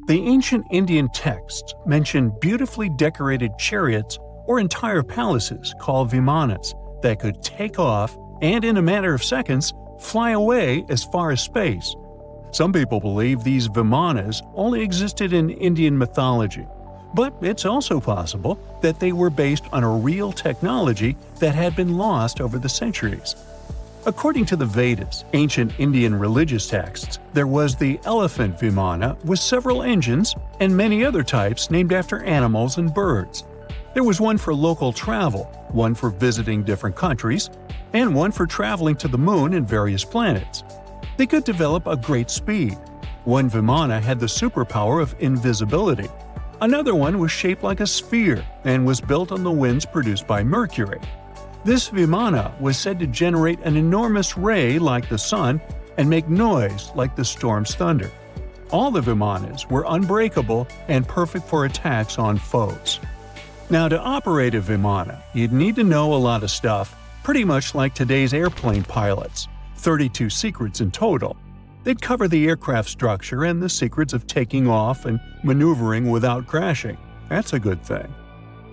The ancient Indian texts mention beautifully decorated chariots or entire palaces called Vimanas that could take off and, in a matter of seconds, fly away as far as space. Some people believe these Vimanas only existed in Indian mythology, but it's also possible that they were based on a real technology that had been lost over the centuries. According to the Vedas, ancient Indian religious texts, there was the elephant Vimana with several engines and many other types named after animals and birds. There was one for local travel, one for visiting different countries, and one for traveling to the moon and various planets. They could develop a great speed. One Vimana had the superpower of invisibility. Another one was shaped like a sphere and was built on the winds produced by Mercury. This Vimana was said to generate an enormous ray like the sun and make noise like the storm's thunder. All the Vimanas were unbreakable and perfect for attacks on foes. Now, to operate a Vimana, you'd need to know a lot of stuff, pretty much like today's airplane pilots, 32 secrets in total. They'd cover the aircraft structure and the secrets of taking off and maneuvering without crashing. That's a good thing.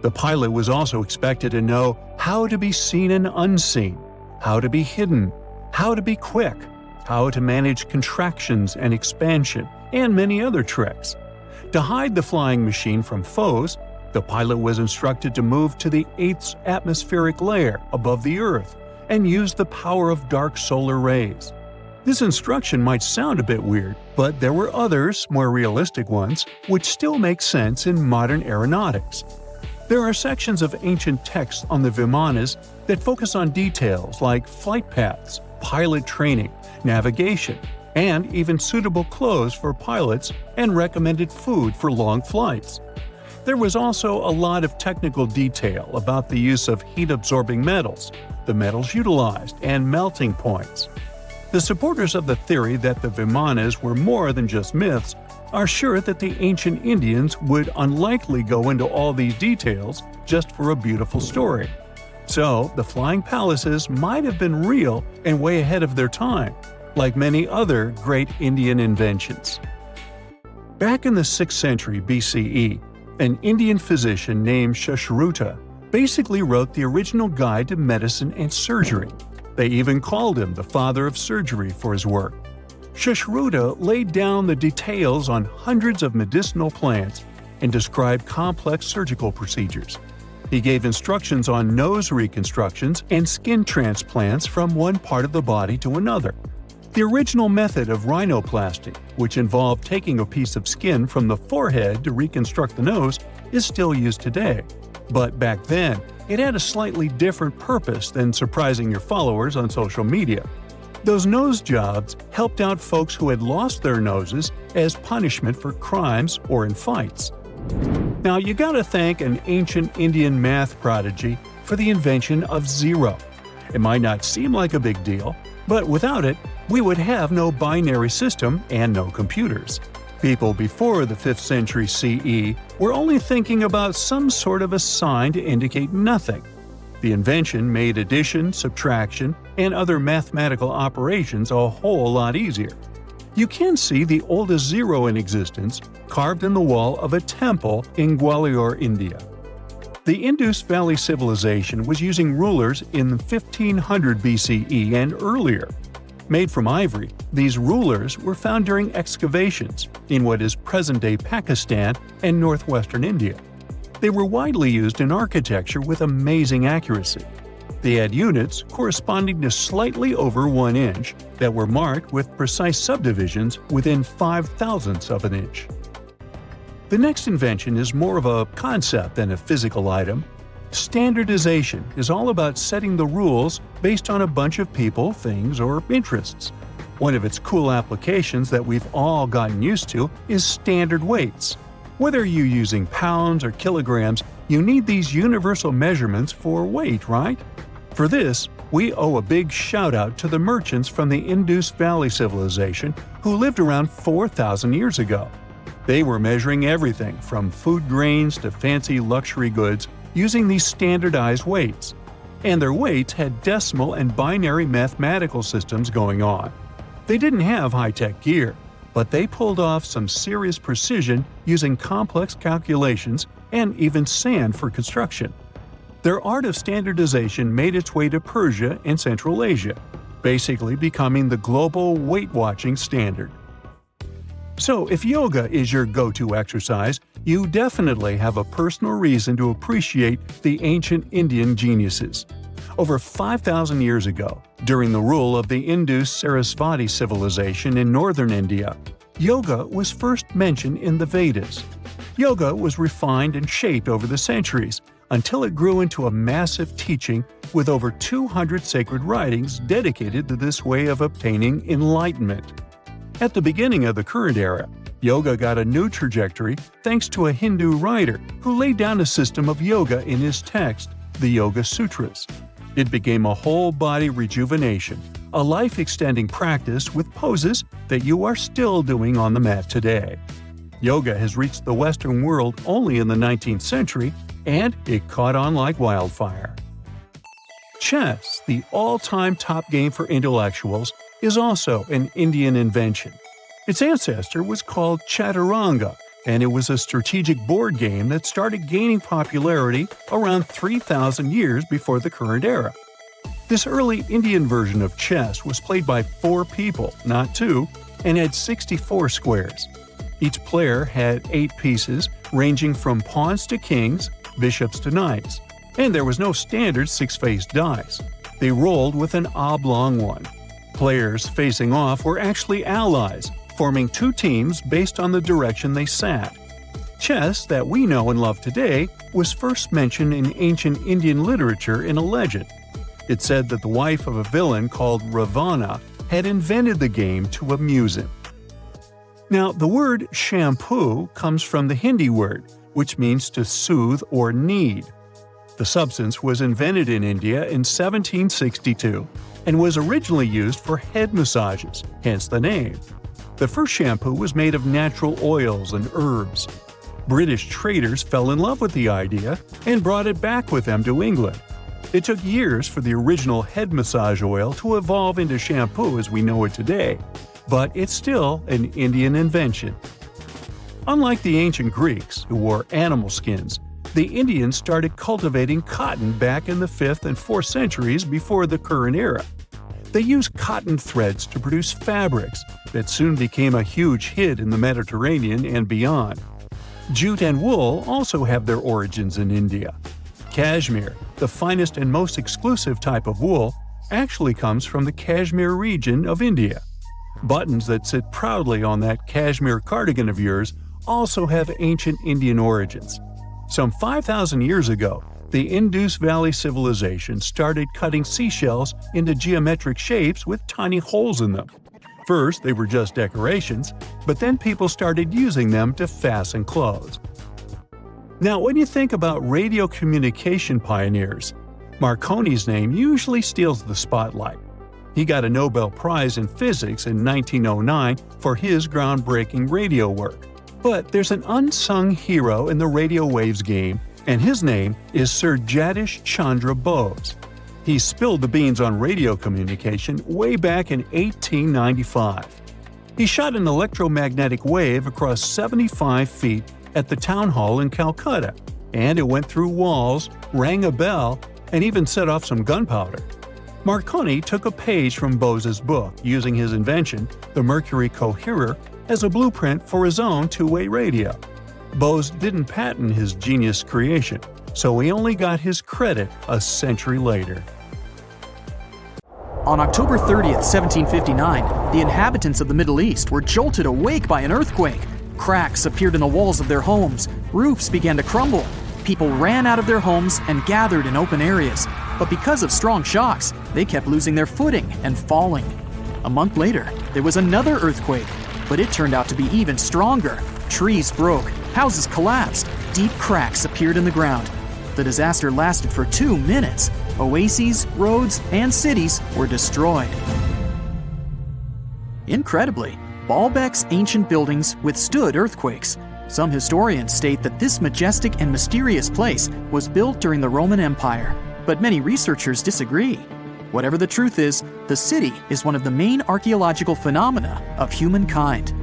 The pilot was also expected to know how to be seen and unseen, how to be hidden, how to be quick, how to manage contractions and expansion, and many other tricks. To hide the flying machine from foes, the pilot was instructed to move to the 8th atmospheric layer above the Earth and use the power of dark solar rays. This instruction might sound a bit weird, but there were others, more realistic ones, which still make sense in modern aeronautics. There are sections of ancient texts on the Vimanas that focus on details like flight paths, pilot training, navigation, and even suitable clothes for pilots and recommended food for long flights. There was also a lot of technical detail about the use of heat-absorbing metals, the metals utilized, and melting points. The supporters of the theory that the Vimanas were more than just myths are sure that the ancient Indians would unlikely go into all these details just for a beautiful story. So, the flying palaces might have been real and way ahead of their time, like many other great Indian inventions. Back in the 6th century BCE, an Indian physician named Sushruta basically wrote the original guide to medicine and surgery. They even called him the father of surgery for his work. Sushruta laid down the details on hundreds of medicinal plants and described complex surgical procedures. He gave instructions on nose reconstructions and skin transplants from one part of the body to another. The original method of rhinoplasty, which involved taking a piece of skin from the forehead to reconstruct the nose, is still used today. But back then, it had a slightly different purpose than surprising your followers on social media. Those nose jobs helped out folks who had lost their noses as punishment for crimes or in fights. Now, you gotta thank an ancient Indian math prodigy for the invention of zero. It might not seem like a big deal, but without it, we would have no binary system and no computers. People before the 5th century CE were only thinking about some sort of a sign to indicate nothing. The invention made addition, subtraction, and other mathematical operations a whole lot easier. You can see the oldest zero in existence carved in the wall of a temple in Gwalior, India. The Indus Valley Civilization was using rulers in 1500 BCE and earlier. Made from ivory, these rulers were found during excavations in what is present-day Pakistan and northwestern India. They were widely used in architecture with amazing accuracy. They had units corresponding to slightly over 1 inch that were marked with precise subdivisions within 5/1000ths of an inch. The next invention is more of a concept than a physical item. Standardization is all about setting the rules based on a bunch of people, things, or interests. One of its cool applications that we've all gotten used to is standard weights. Whether you're using pounds or kilograms, you need these universal measurements for weight, right? For this, we owe a big shout-out to the merchants from the Indus Valley Civilization who lived around 4,000 years ago. They were measuring everything from food grains to fancy luxury goods using these standardized weights. And their weights had decimal and binary mathematical systems going on. They didn't have high-tech gear. but they pulled off some serious precision using complex calculations and even sand for construction. Their art of standardization made its way to Persia and Central Asia, basically becoming the global weight-watching standard. So if yoga is your go-to exercise, you definitely have a personal reason to appreciate the ancient Indian geniuses. Over 5,000 years ago, during the rule of the Indus-Sarasvati civilization in northern India, yoga was first mentioned in the Vedas. Yoga was refined and shaped over the centuries until it grew into a massive teaching with over 200 sacred writings dedicated to this way of obtaining enlightenment. At the beginning of the current era, yoga got a new trajectory thanks to a Hindu writer who laid down a system of yoga in his text, the Yoga Sutras. It became a whole-body rejuvenation, a life-extending practice with poses that you are still doing on the mat today. Yoga has reached the Western world only in the 19th century, and it caught on like wildfire. Chess, the all-time top game for intellectuals, is also an Indian invention. Its ancestor was called Chaturanga, and it was a strategic board game that started gaining popularity around 3,000 years before the current era. This early Indian version of chess was played by 4 people, not 2, and had 64 squares. Each player had 8 pieces, ranging from pawns to kings, bishops to knights, and there was no standard 6-faced dice. They rolled with an oblong one. Players facing off were actually allies, forming 2 teams based on the direction they sat. Chess, that we know and love today, was first mentioned in ancient Indian literature in a legend. It said that the wife of a villain called Ravana had invented the game to amuse him. Now, the word shampoo comes from the Hindi word, which means to soothe or knead. The substance was invented in India in 1762 and was originally used for head massages, hence the name. The first shampoo was made of natural oils and herbs. British traders fell in love with the idea and brought it back with them to England. It took years for the original head massage oil to evolve into shampoo as we know it today, but it's still an Indian invention. Unlike the ancient Greeks, who wore animal skins, the Indians started cultivating cotton back in the 5th and 4th centuries before the current era. They used cotton threads to produce fabrics that soon became a huge hit in the Mediterranean and beyond. Jute and wool also have their origins in India. Cashmere, the finest and most exclusive type of wool, actually comes from the Kashmir region of India. Buttons that sit proudly on that cashmere cardigan of yours also have ancient Indian origins. Some 5,000 years ago, the Indus Valley civilization started cutting seashells into geometric shapes with tiny holes in them. First, they were just decorations, but then people started using them to fasten clothes. Now, when you think about radio communication pioneers, Marconi's name usually steals the spotlight. He got a Nobel Prize in Physics in 1909 for his groundbreaking radio work. But there's an unsung hero in the radio waves game, and his name is Sir Jagdish Chandra Bose. He spilled the beans on radio communication way back in 1895. He shot an electromagnetic wave across 75 feet at the town hall in Calcutta, and it went through walls, rang a bell, and even set off some gunpowder. Marconi took a page from Bose's book, using his invention, the Mercury Coherer, as a blueprint for his own two-way radio. Bose didn't patent his genius creation, so he only got his credit a century later. On October 30th, 1759, the inhabitants of the Middle East were jolted awake by an earthquake. Cracks appeared in the walls of their homes, roofs began to crumble. People ran out of their homes and gathered in open areas, but because of strong shocks, they kept losing their footing and falling. A month later, there was another earthquake, but it turned out to be even stronger. Trees broke, houses collapsed, deep cracks appeared in the ground. The disaster lasted for 2 minutes. Oases, roads, and cities were destroyed. Incredibly, Baalbek's ancient buildings withstood earthquakes. Some historians state that this majestic and mysterious place was built during the Roman Empire, but many researchers disagree. Whatever the truth is, the city is one of the main archaeological phenomena of humankind.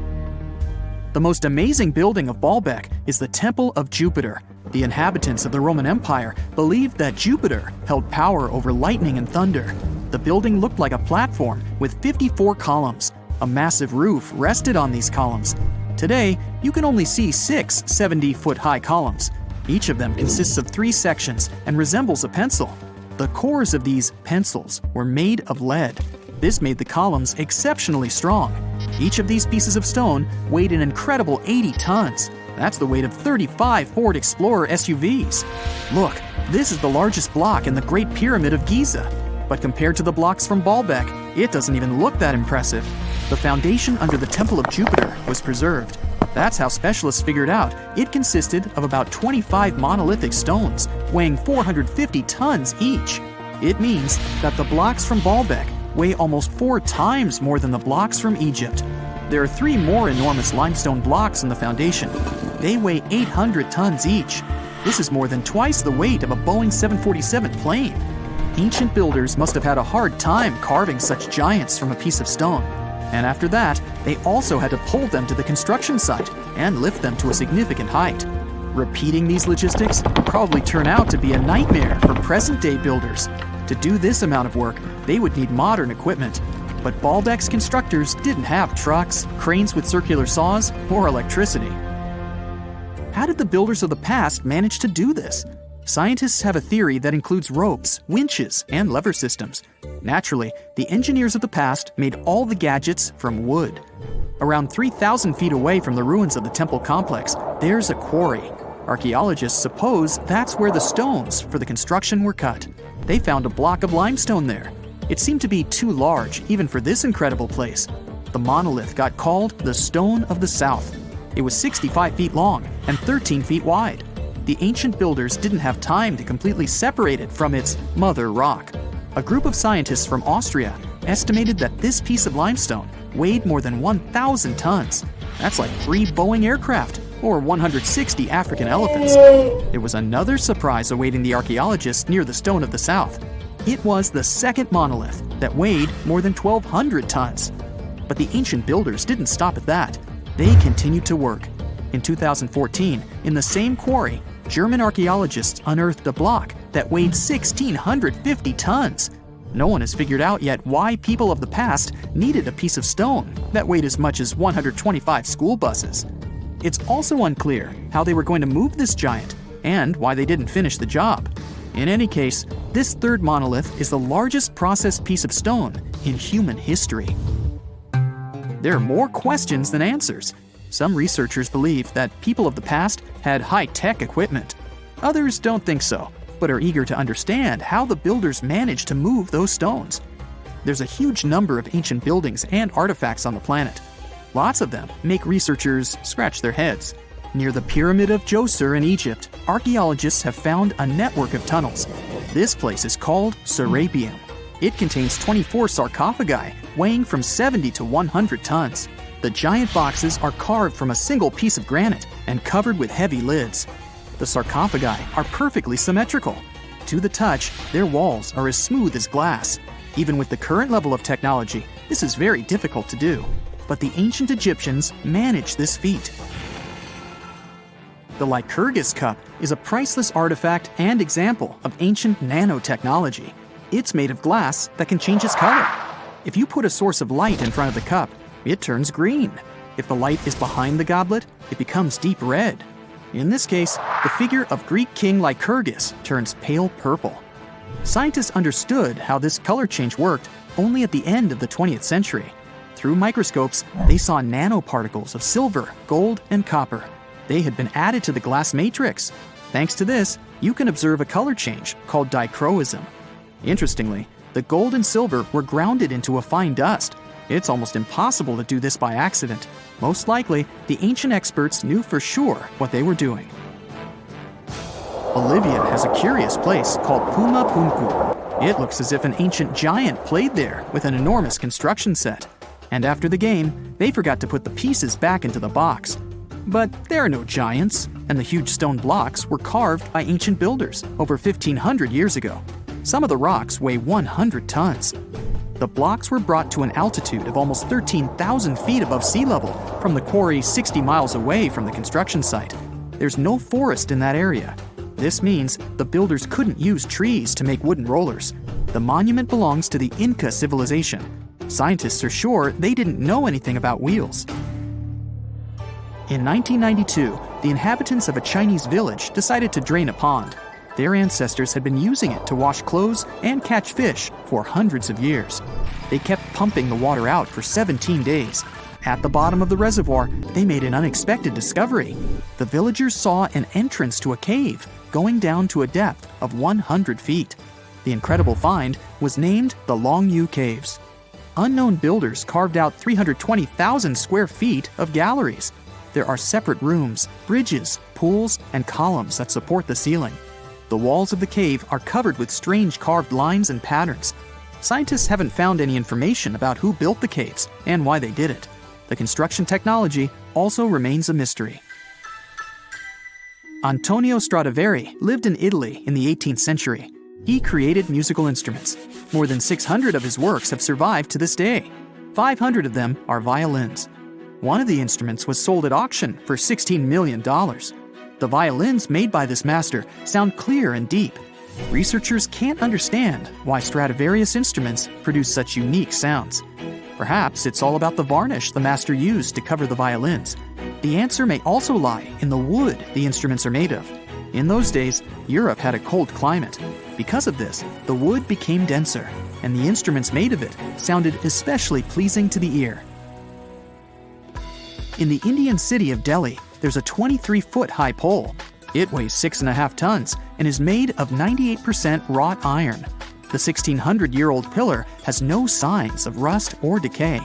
The most amazing building of Baalbek is the Temple of Jupiter. The inhabitants of the Roman Empire believed that Jupiter held power over lightning and thunder. The building looked like a platform with 54 columns. A massive roof rested on these columns. Today, you can only see 6 70-foot-high columns. Each of them consists of 3 sections and resembles a pencil. The cores of these pencils were made of lead. This made the columns exceptionally strong. Each of these pieces of stone weighed an incredible 80 tons. That's the weight of 35 Ford Explorer SUVs. Look, this is the largest block in the Great Pyramid of Giza. But compared to the blocks from Baalbek, it doesn't even look that impressive. The foundation under the Temple of Jupiter was preserved. That's how specialists figured out it consisted of about 25 monolithic stones, weighing 450 tons each. It means that the blocks from Baalbek weigh almost 4 times more than the blocks from Egypt. There are 3 more enormous limestone blocks in the foundation. They weigh 800 tons each. This is more than twice the weight of a Boeing 747 plane. Ancient builders must have had a hard time carving such giants from a piece of stone. And after that, they also had to pull them to the construction site and lift them to a significant height. Repeating these logistics would probably turn out to be a nightmare for present-day builders. To do this amount of work, they would need modern equipment. But Baalbek's constructors didn't have trucks, cranes with circular saws, or electricity. How did the builders of the past manage to do this? Scientists have a theory that includes ropes, winches, and lever systems. Naturally, the engineers of the past made all the gadgets from wood. Around 3,000 feet away from the ruins of the temple complex, there's a quarry. Archaeologists suppose that's where the stones for the construction were cut. They found a block of limestone there. It seemed to be too large, even for this incredible place. The monolith got called the Stone of the South. It was 65 feet long and 13 feet wide. The ancient builders didn't have time to completely separate it from its mother rock. A group of scientists from Austria estimated that this piece of limestone weighed more than 1,000 tons. That's like 3 Boeing aircraft or 160 African elephants. There was another surprise awaiting the archaeologists near the Stone of the South. It was the second monolith that weighed more than 1,200 tons. But the ancient builders didn't stop at that. They continued to work. In 2014, in the same quarry, German archaeologists unearthed a block that weighed 1,650 tons. No one has figured out yet why people of the past needed a piece of stone that weighed as much as 125 school buses. It's also unclear how they were going to move this giant and why they didn't finish the job. In any case, this third monolith is the largest processed piece of stone in human history. There are more questions than answers. Some researchers believe that people of the past had high-tech equipment. Others don't think so, but are eager to understand how the builders managed to move those stones. There's a huge number of ancient buildings and artifacts on the planet. Lots of them make researchers scratch their heads. Near the Pyramid of Djoser in Egypt, archaeologists have found a network of tunnels. This place is called Serapeum. It contains 24 sarcophagi weighing from 70 to 100 tons. The giant boxes are carved from a single piece of granite and covered with heavy lids. The sarcophagi are perfectly symmetrical. To the touch, their walls are as smooth as glass. Even with the current level of technology, this is very difficult to do. But the ancient Egyptians managed this feat. The Lycurgus cup is a priceless artifact and example of ancient nanotechnology. It's made of glass that can change its color. If you put a source of light in front of the cup, it turns green. If the light is behind the goblet, it becomes deep red. In this case, the figure of Greek king Lycurgus turns pale purple. Scientists understood how this color change worked only at the end of the 20th century. Through microscopes, they saw nanoparticles of silver, gold, and copper. They had been added to the glass matrix. Thanks to this, you can observe a color change called dichroism. Interestingly, the gold and silver were grounded into a fine dust. It's almost impossible to do this by accident. Most likely, the ancient experts knew for sure what they were doing. Bolivia has a curious place called Puma Punku. It looks as if an ancient giant played there with an enormous construction set. And after the game, they forgot to put the pieces back into the box. But there are no giants, and the huge stone blocks were carved by ancient builders over 1,500 years ago. Some of the rocks weigh 100 tons. The blocks were brought to an altitude of almost 13,000 feet above sea level from the quarry 60 miles away from the construction site. There's no forest in that area. This means the builders couldn't use trees to make wooden rollers. The monument belongs to the Inca civilization. Scientists are sure they didn't know anything about wheels. In 1992, the inhabitants of a Chinese village decided to drain a pond. Their ancestors had been using it to wash clothes and catch fish for hundreds of years. They kept pumping the water out for 17 days. At the bottom of the reservoir, they made an unexpected discovery. The villagers saw an entrance to a cave going down to a depth of 100 feet. The incredible find was named the Longyou Caves. Unknown builders carved out 320,000 square feet of galleries. There are separate rooms, bridges, pools, and columns that support the ceiling. The walls of the cave are covered with strange carved lines and patterns. Scientists haven't found any information about who built the caves and why they did it. The construction technology also remains a mystery. Antonio Stradivari lived in Italy in the 18th century. He created musical instruments. More than 600 of his works have survived to this day. 500 of them are violins. One of the instruments was sold at auction for $16 million. The violins made by this master sound clear and deep. Researchers can't understand why Stradivarius instruments produce such unique sounds. Perhaps it's all about the varnish the master used to cover the violins. The answer may also lie in the wood the instruments are made of. In those days, Europe had a cold climate. Because of this, the wood became denser, and the instruments made of it sounded especially pleasing to the ear. In the Indian city of Delhi, there's a 23-foot-high pole. It weighs 6.5 tons and is made of 98% wrought iron. The 1,600-year-old pillar has no signs of rust or decay.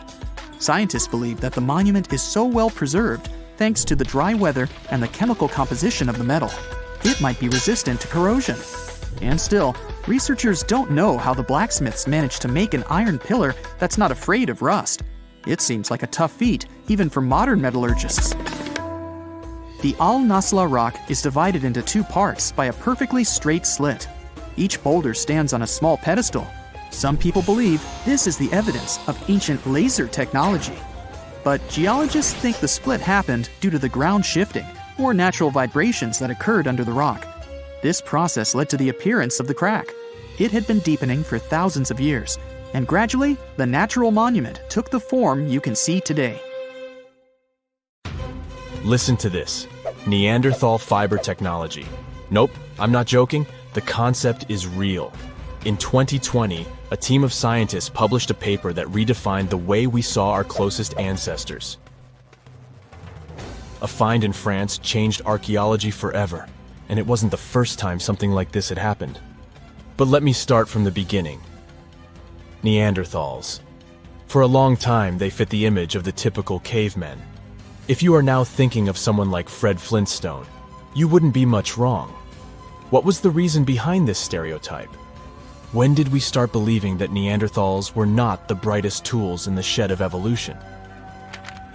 Scientists believe that the monument is so well preserved thanks to the dry weather and the chemical composition of the metal. It might be resistant to corrosion. And still, researchers don't know how the blacksmiths managed to make an iron pillar that's not afraid of rust. It seems like a tough feat, even for modern metallurgists. The Al-Nasla rock is divided into two parts by a perfectly straight slit. Each boulder stands on a small pedestal. Some people believe this is the evidence of ancient laser technology. But geologists think the split happened due to the ground shifting or natural vibrations that occurred under the rock. This process led to the appearance of the crack. It had been deepening for thousands of years, and gradually, the natural monument took the form you can see today. Listen to this. Neanderthal fiber technology. Nope, I'm not joking. The concept is real. In 2020, a team of scientists published a paper that redefined the way we saw our closest ancestors. A find in France changed archaeology forever, and it wasn't the first time something like this had happened. But let me start from the beginning. Neanderthals. For a long time, they fit the image of the typical cavemen. If you are now thinking of someone like Fred Flintstone, you wouldn't be much wrong. What was the reason behind this stereotype? When did we start believing that Neanderthals were not the brightest tools in the shed of evolution?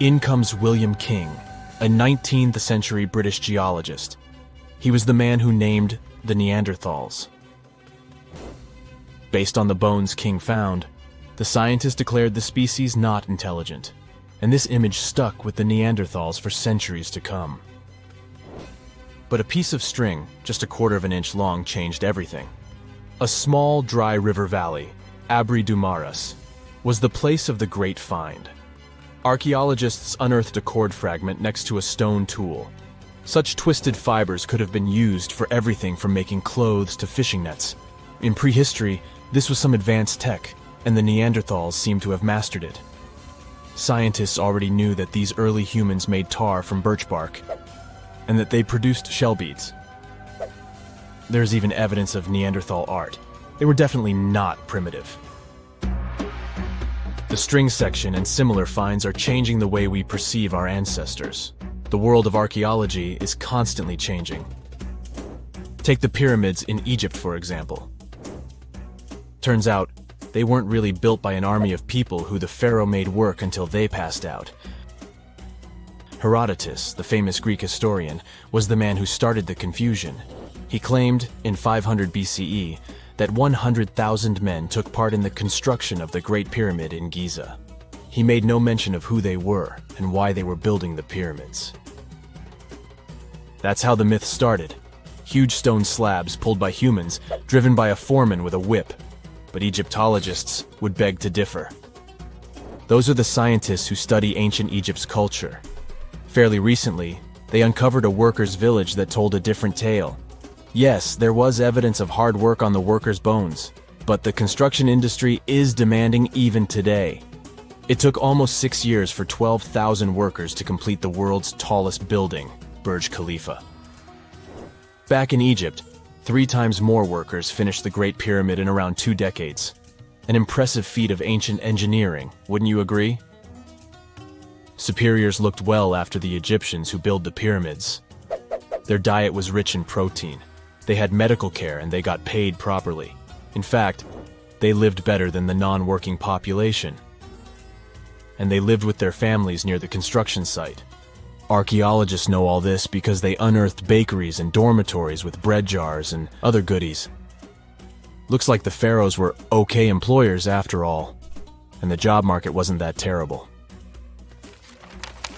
In comes William King, a 19th century British geologist. He was the man who named the Neanderthals. Based on the bones King found, the scientist declared the species not intelligent, and this image stuck with the Neanderthals for centuries to come. But a piece of string, just 1/4 of an inch long, changed everything. A small, dry river valley, Abri du Maras, was the place of the great find. Archaeologists unearthed a cord fragment next to a stone tool. Such twisted fibers could have been used for everything from making clothes to fishing nets. In prehistory, this was some advanced tech, and the Neanderthals seemed to have mastered it. Scientists already knew that these early humans made tar from birch bark, and that they produced shell beads. There's even evidence of Neanderthal art. They were definitely not primitive. The string section and similar finds are changing the way we perceive our ancestors. The world of archaeology is constantly changing. Take the pyramids in Egypt, for example. Turns out, they weren't really built by an army of people who the pharaoh made work until they passed out. Herodotus, the famous Greek historian, was the man who started the confusion. He claimed, in 500 BCE, that 100,000 men took part in the construction of the Great Pyramid in Giza. He made no mention of who they were and why they were building the pyramids. That's how the myth started. Huge stone slabs pulled by humans, driven by a foreman with a whip. But Egyptologists would beg to differ. Those are the scientists who study ancient Egypt's culture. Fairly recently, they uncovered a workers' village that told a different tale. Yes, there was evidence of hard work on the workers' bones, but the construction industry is demanding even today. It took almost 6 years for 12,000 workers to complete the world's tallest building, Burj Khalifa. Back in Egypt, 3 times more workers finished the Great Pyramid in around 2 decades. An impressive feat of ancient engineering, wouldn't you agree? Superiors looked well after the Egyptians who built the pyramids. Their diet was rich in protein. They had medical care and they got paid properly. In fact, they lived better than the non-working population. And they lived with their families near the construction site. Archaeologists know all this because they unearthed bakeries and dormitories with bread jars and other goodies. Looks like the pharaohs were okay employers after all, and the job market wasn't that terrible.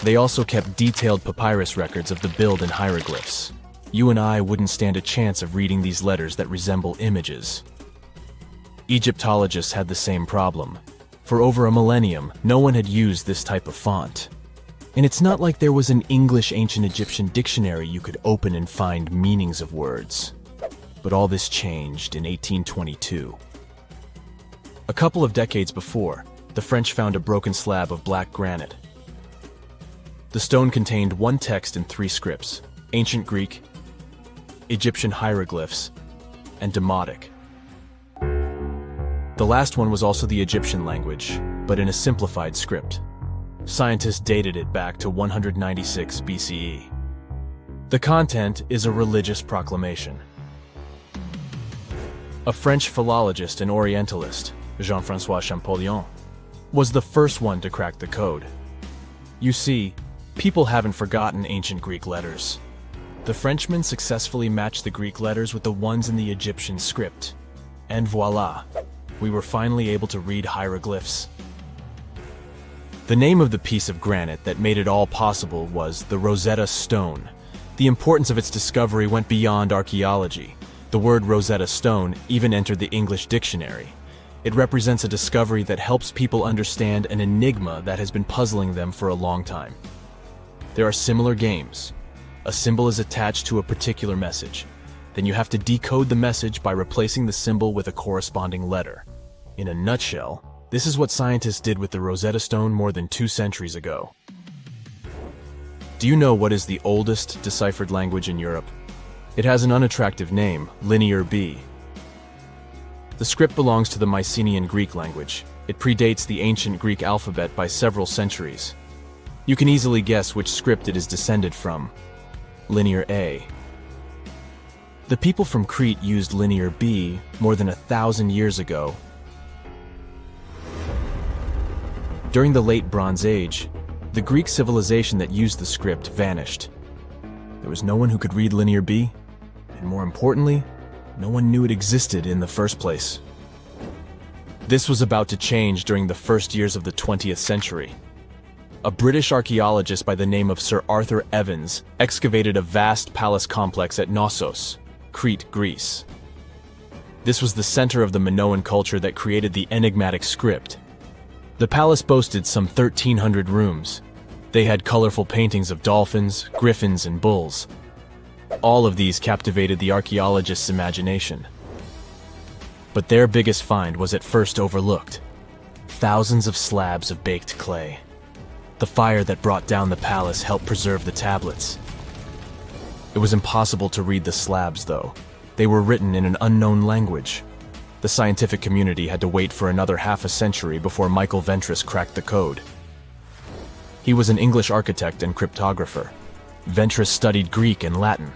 They also kept detailed papyrus records of the build and hieroglyphs. You and I wouldn't stand a chance of reading these letters that resemble images. Egyptologists had the same problem. For over a millennium, no one had used this type of font. And it's not like there was an English ancient Egyptian dictionary you could open and find meanings of words. But all this changed in 1822. A couple of decades before, the French found a broken slab of black granite. The stone contained one text in 3 scripts: Ancient Greek, Egyptian hieroglyphs, and Demotic. The last one was also the Egyptian language, but in a simplified script. Scientists dated it back to 196 BCE. The content is a religious proclamation. A French philologist and Orientalist, Jean-François Champollion, was the first one to crack the code. You see, people haven't forgotten ancient Greek letters. The Frenchman successfully matched the Greek letters with the ones in the Egyptian script. And voila, we were finally able to read hieroglyphs. The name of the piece of granite that made it all possible was the Rosetta Stone. The importance of its discovery went beyond archaeology. The word Rosetta Stone even entered the English dictionary. It represents a discovery that helps people understand an enigma that has been puzzling them for a long time. There are similar games. A symbol is attached to a particular message. Then you have to decode the message by replacing the symbol with a corresponding letter. In a nutshell, this is what scientists did with the Rosetta Stone more than 2 centuries ago. Do you know what is the oldest deciphered language in Europe? It has an unattractive name, Linear B. The script belongs to the Mycenaean Greek language. It predates the ancient Greek alphabet by several centuries. You can easily guess which script it is descended from. Linear A. The people from Crete used Linear B more than 1,000 years ago. During the Late Bronze Age, the Greek civilization that used the script vanished. There was no one who could read Linear B, and more importantly, no one knew it existed in the first place. This was about to change during the first years of the 20th century. A British archaeologist by the name of Sir Arthur Evans excavated a vast palace complex at Knossos, Crete, Greece. This was the center of the Minoan culture that created the enigmatic script. The palace boasted some 1,300 rooms. They had colorful paintings of dolphins, griffins, and bulls. All of these captivated the archaeologists' imagination. But their biggest find was at first overlooked: thousands of slabs of baked clay. The fire that brought down the palace helped preserve the tablets. It was impossible to read the slabs, though. They were written in an unknown language. The scientific community had to wait for another half a century before Michael Ventris cracked the code. He was an English architect and cryptographer. Ventris studied Greek and Latin.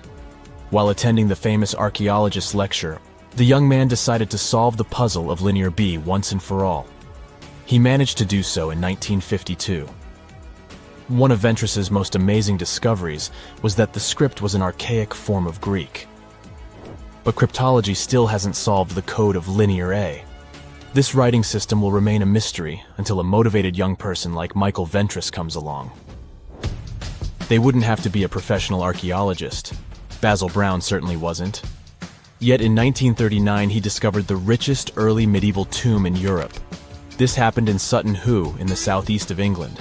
While attending the famous archaeologist's lecture, the young man decided to solve the puzzle of Linear B once and for all. He managed to do so in 1952. One of Ventris's most amazing discoveries was that the script was an archaic form of Greek. but cryptology still hasn't solved the code of linear A. This writing system will remain a mystery until a motivated young person like Michael Ventris comes along. They wouldn't have to be a professional archaeologist. Basil Brown certainly wasn't. Yet in 1939 he discovered the richest early medieval tomb in Europe. This happened in Sutton Hoo in the southeast of England.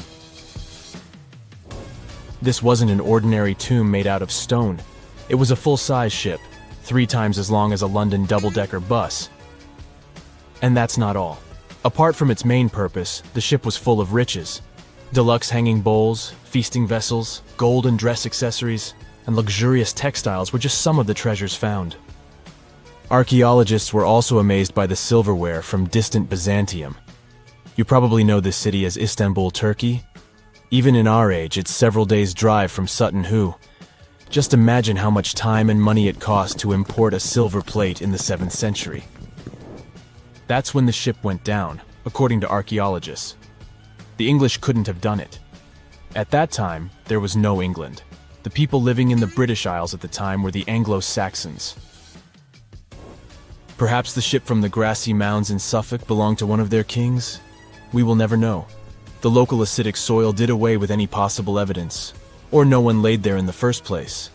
This wasn't an ordinary tomb made out of stone. It was a full-size ship, 3 times as long as a London double-decker bus. And that's not all. Apart from its main purpose, the ship was full of riches. Deluxe hanging bowls, feasting vessels, gold and dress accessories, and luxurious textiles were just some of the treasures found. Archaeologists were also amazed by the silverware from distant Byzantium. You probably know this city as Istanbul, Turkey. Even in our age, it's several days' drive from Sutton Hoo. Just imagine how much time and money it cost to import a silver plate in the 7th century. That's when the ship went down, according to archaeologists. The English couldn't have done it. At that time, there was no England. The people living in the British Isles at the time were the Anglo-Saxons. Perhaps the ship from the grassy mounds in Suffolk belonged to one of their kings? We will never know. The local acidic soil did away with any possible evidence, or no one laid there in the first place.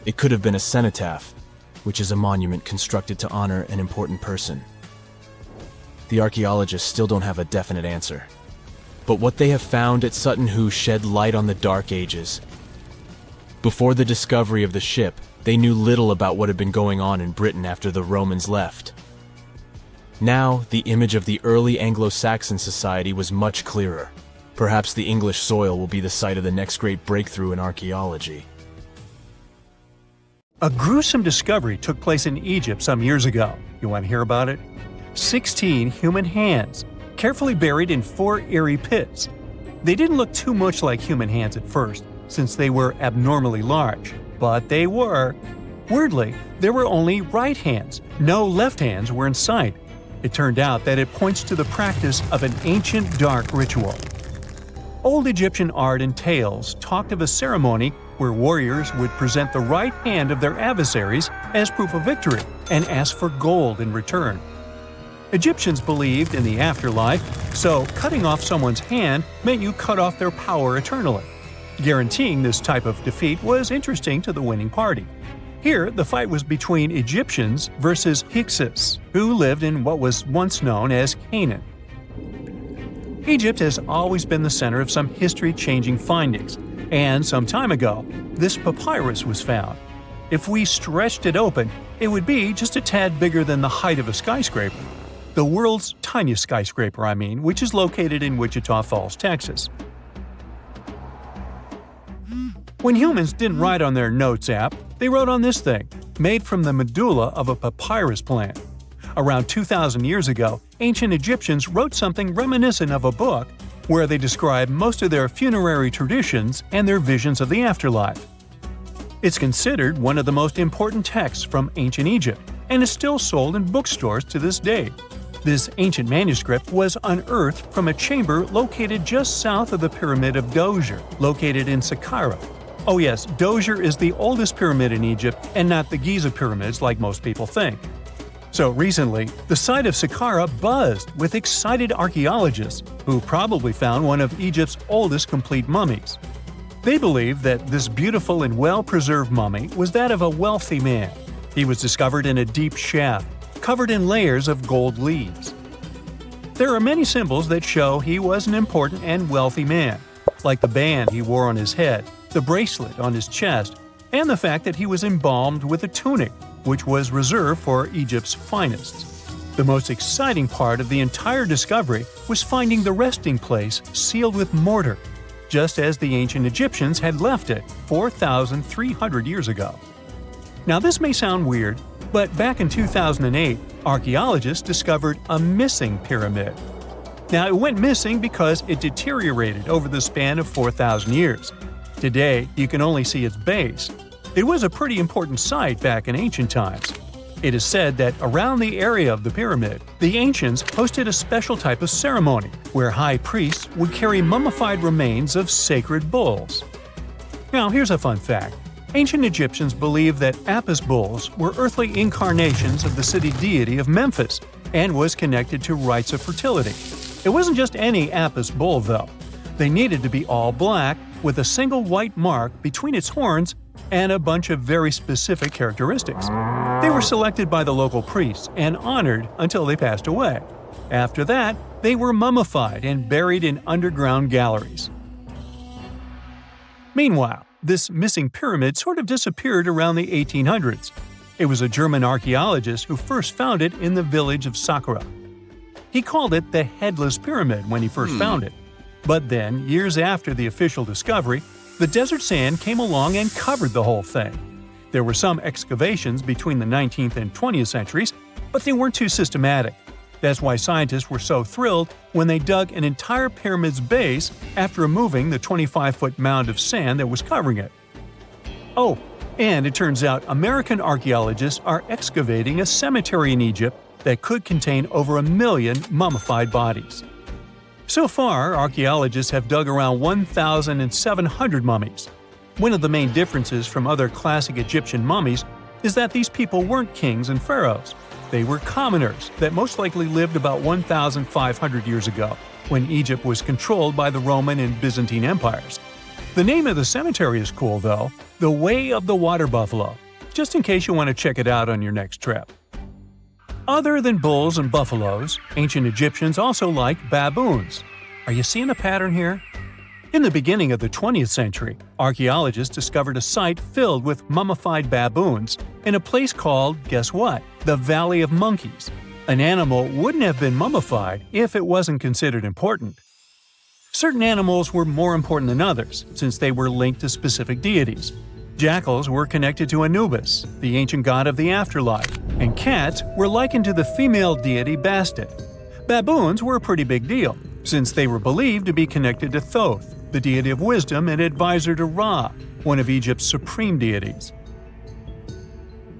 It could have been a cenotaph, which is a monument constructed to honor an important person. The archaeologists still don't have a definite answer. But what they have found at Sutton Hoo shed light on the Dark Ages. Before the discovery of the ship, they knew little about what had been going on in Britain after the Romans left. Now, the image of the early Anglo-Saxon society was much clearer. Perhaps the English soil will be the site of the next great breakthrough in archaeology. A gruesome discovery took place in Egypt some years ago. You want to hear about it? 16 human hands, carefully buried in 4 eerie pits. They didn't look too much like human hands at first, since they were abnormally large, but they were. Weirdly, there were only right hands. No left hands were in sight. It turned out that it points to the practice of an ancient dark ritual. Old Egyptian art and tales talked of a ceremony where warriors would present the right hand of their adversaries as proof of victory and ask for gold in return. Egyptians believed in the afterlife, so cutting off someone's hand meant you cut off their power eternally. Guaranteeing this type of defeat was interesting to the winning party. Here, the fight was between Egyptians versus Hyksos, who lived in what was once known as Canaan. Egypt has always been the center of some history-changing findings, and some time ago, this papyrus was found. If we stretched it open, it would be just a tad bigger than the height of a skyscraper. The world's tiniest skyscraper, which is located in Wichita Falls, Texas. When humans didn't write on their notes app, they wrote on this thing, made from the medulla of a papyrus plant. Around 2,000 years ago, ancient Egyptians wrote something reminiscent of a book where they describe most of their funerary traditions and their visions of the afterlife. It's considered one of the most important texts from ancient Egypt and is still sold in bookstores to this day. This ancient manuscript was unearthed from a chamber located just south of the Pyramid of Djoser, located in Saqqara. Oh yes, Djoser is the oldest pyramid in Egypt and not the Giza pyramids like most people think. So recently, the site of Saqqara buzzed with excited archaeologists who probably found one of Egypt's oldest complete mummies. They believe that this beautiful and well-preserved mummy was that of a wealthy man. He was discovered in a deep shaft, covered in layers of gold leaves. There are many symbols that show he was an important and wealthy man, like the band he wore on his head, the bracelet on his chest, and the fact that he was embalmed with a tunic, which was reserved for Egypt's finest. The most exciting part of the entire discovery was finding the resting place sealed with mortar, just as the ancient Egyptians had left it 4,300 years ago. Now this may sound weird, but back in 2008, archaeologists discovered a missing pyramid. Now it went missing because it deteriorated over the span of 4,000 years. Today, you can only see its base. It was a pretty important site back in ancient times. It is said that around the area of the pyramid, the ancients hosted a special type of ceremony where high priests would carry mummified remains of sacred bulls. Now here's a fun fact. Ancient Egyptians believed that Apis bulls were earthly incarnations of the city deity of Memphis and was connected to rites of fertility. It wasn't just any Apis bull, though. They needed to be all black, with a single white mark between its horns and a bunch of very specific characteristics. They were selected by the local priests and honored until they passed away. After that, they were mummified and buried in underground galleries. Meanwhile, this missing pyramid sort of disappeared around the 1800s. It was a German archaeologist who first found it in the village of Saqqara. He called it the Headless Pyramid when he first found it. But then, years after the official discovery, the desert sand came along and covered the whole thing. There were some excavations between the 19th and 20th centuries, but they weren't too systematic. That's why scientists were so thrilled when they dug an entire pyramid's base after removing the 25-foot mound of sand that was covering it. Oh, and it turns out American archaeologists are excavating a cemetery in Egypt that could contain over 1 million mummified bodies. So far, archaeologists have dug around 1,700 mummies. One of the main differences from other classic Egyptian mummies is that these people weren't kings and pharaohs. They were commoners that most likely lived about 1,500 years ago, when Egypt was controlled by the Roman and Byzantine empires. The name of the cemetery is cool, though, the Way of the Water Buffalo, just in case you want to check it out on your next trip. Other than bulls and buffaloes, ancient Egyptians also liked baboons. Are you seeing a pattern here? In the beginning of the 20th century, archaeologists discovered a site filled with mummified baboons in a place called, guess what? The Valley of Monkeys. An animal wouldn't have been mummified if it wasn't considered important. Certain animals were more important than others, since they were linked to specific deities. Jackals were connected to Anubis, the ancient god of the afterlife, and cats were likened to the female deity Bastet. Baboons were a pretty big deal, since they were believed to be connected to Thoth, the deity of wisdom and advisor to Ra, one of Egypt's supreme deities.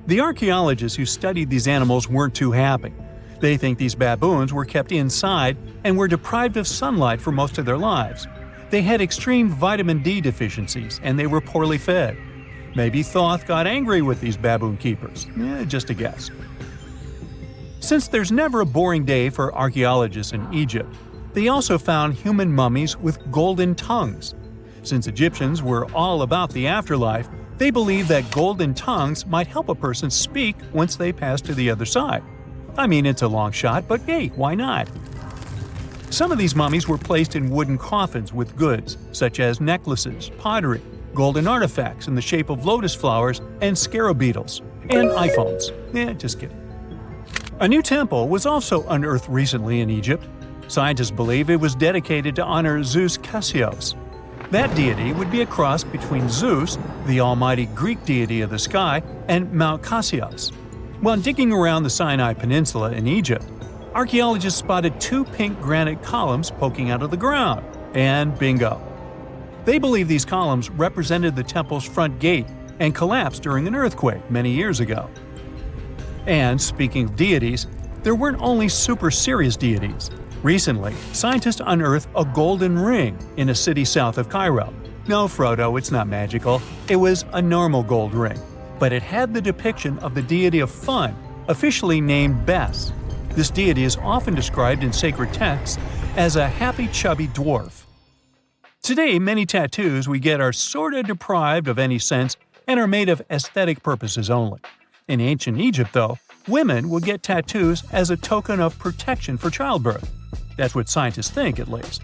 The archaeologists who studied these animals weren't too happy. They think these baboons were kept inside and were deprived of sunlight for most of their lives. They had extreme vitamin D deficiencies and they were poorly fed. Maybe Thoth got angry with these baboon keepers. Just a guess. Since there's never a boring day for archaeologists in Egypt, they also found human mummies with golden tongues. Since Egyptians were all about the afterlife, they believed that golden tongues might help a person speak once they pass to the other side. I mean, it's a long shot, but hey, why not? Some of these mummies were placed in wooden coffins with goods, such as necklaces, pottery, golden artifacts in the shape of lotus flowers, and scarab beetles, and iPhones. Just kidding. A new temple was also unearthed recently in Egypt. Scientists believe it was dedicated to honor Zeus Cassios. That deity would be a cross between Zeus, the almighty Greek deity of the sky, and Mount Cassios. While digging around the Sinai Peninsula in Egypt, archaeologists spotted 2 pink granite columns poking out of the ground, and bingo. They believe these columns represented the temple's front gate and collapsed during an earthquake many years ago. And speaking of deities, there weren't only super serious deities. Recently, scientists unearthed a golden ring in a city south of Cairo. No, Frodo, it's not magical. It was a normal gold ring, but it had the depiction of the deity of fun, officially named Bes. This deity is often described in sacred texts as a happy chubby dwarf. Today, many tattoos we get are sorta deprived of any sense and are made of aesthetic purposes only. In ancient Egypt, though, women would get tattoos as a token of protection for childbirth. That's what scientists think, at least.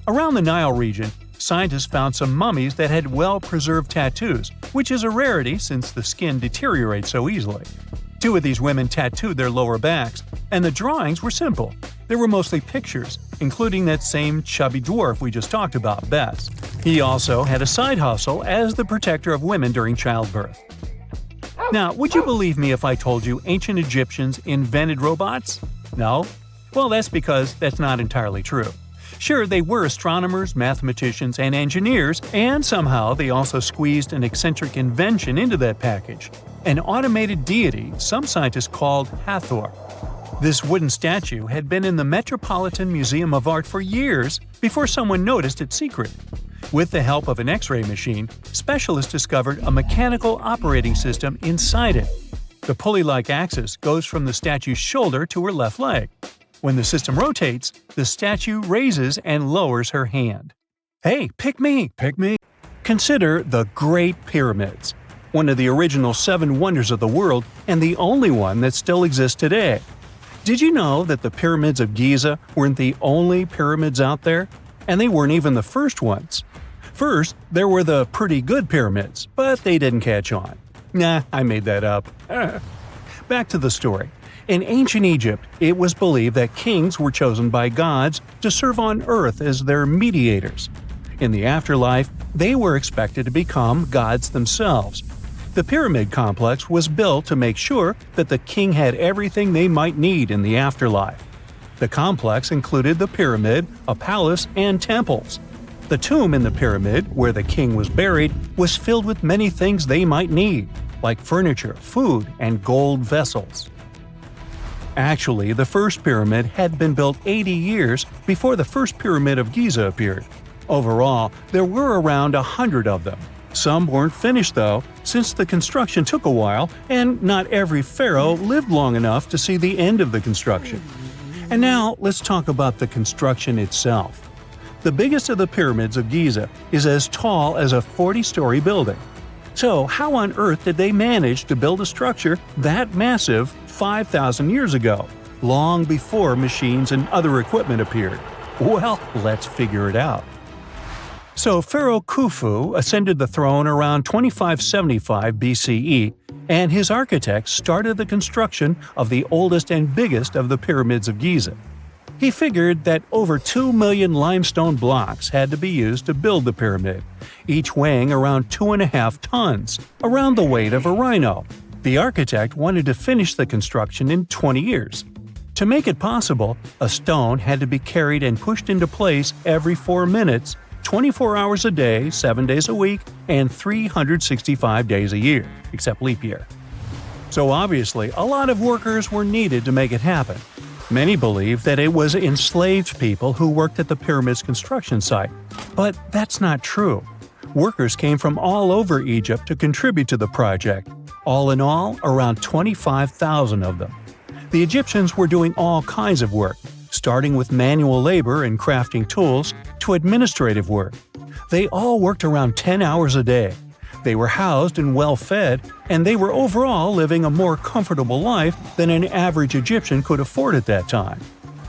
Around the Nile region, scientists found some mummies that had well-preserved tattoos, which is a rarity since the skin deteriorates so easily. 2 of these women tattooed their lower backs, and the drawings were simple. They were mostly pictures, including that same chubby dwarf we just talked about, Bes. He also had a side hustle as the protector of women during childbirth. Now, would you believe me if I told you ancient Egyptians invented robots? No? Well, that's because that's not entirely true. Sure, they were astronomers, mathematicians, and engineers, and somehow they also squeezed an eccentric invention into that package – an automated deity some scientists called Hathor. This wooden statue had been in the Metropolitan Museum of Art for years before someone noticed its secret. With the help of an X-ray machine, specialists discovered a mechanical operating system inside it. The pulley-like axis goes from the statue's shoulder to her left leg. When the system rotates, the statue raises and lowers her hand. Hey, pick me, pick me! Consider the Great Pyramids, one of the original 7 wonders of the world and the only one that still exists today. Did you know that the pyramids of Giza weren't the only pyramids out there? And they weren't even the first ones. First, there were the pretty good pyramids, but they didn't catch on. Nah, I made that up. Back to the story. In ancient Egypt, it was believed that kings were chosen by gods to serve on earth as their mediators. In the afterlife, they were expected to become gods themselves. The pyramid complex was built to make sure that the king had everything they might need in the afterlife. The complex included the pyramid, a palace, and temples. The tomb in the pyramid, where the king was buried, was filled with many things they might need, like furniture, food, and gold vessels. Actually, the first pyramid had been built 80 years before the first pyramid of Giza appeared. Overall, there were around 100 of them. Some weren't finished though, since the construction took a while and not every pharaoh lived long enough to see the end of the construction. And now let's talk about the construction itself. The biggest of the pyramids of Giza is as tall as a 40-story building. So how on earth did they manage to build a structure that massive 5,000 years ago, long before machines and other equipment appeared? Well, let's figure it out. So Pharaoh Khufu ascended the throne around 2575 BCE, and his architects started the construction of the oldest and biggest of the pyramids of Giza. He figured that over 2 million limestone blocks had to be used to build the pyramid, each weighing around 2.5 tons, around the weight of a rhino. The architect wanted to finish the construction in 20 years. To make it possible, a stone had to be carried and pushed into place every 4 minutes, 24 hours a day, 7 days a week, and 365 days a year, except leap year. So obviously, a lot of workers were needed to make it happen. Many believe that it was enslaved people who worked at the pyramid's construction site, but that's not true. Workers came from all over Egypt to contribute to the project. All in all, around 25,000 of them. The Egyptians were doing all kinds of work, starting with manual labor and crafting tools to administrative work. They all worked around 10 hours a day. They were housed and well-fed, and they were overall living a more comfortable life than an average Egyptian could afford at that time.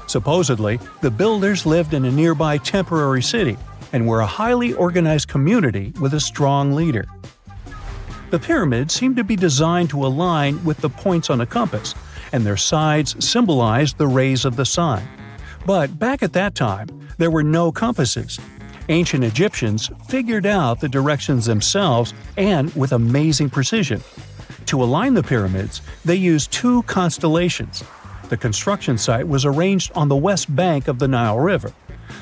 Supposedly, the builders lived in a nearby temporary city and were a highly organized community with a strong leader. The pyramids seemed to be designed to align with the points on a compass, and their sides symbolized the rays of the sun. But back at that time, there were no compasses. Ancient Egyptians figured out the directions themselves and with amazing precision. To align the pyramids, they used 2 constellations. The construction site was arranged on the west bank of the Nile River.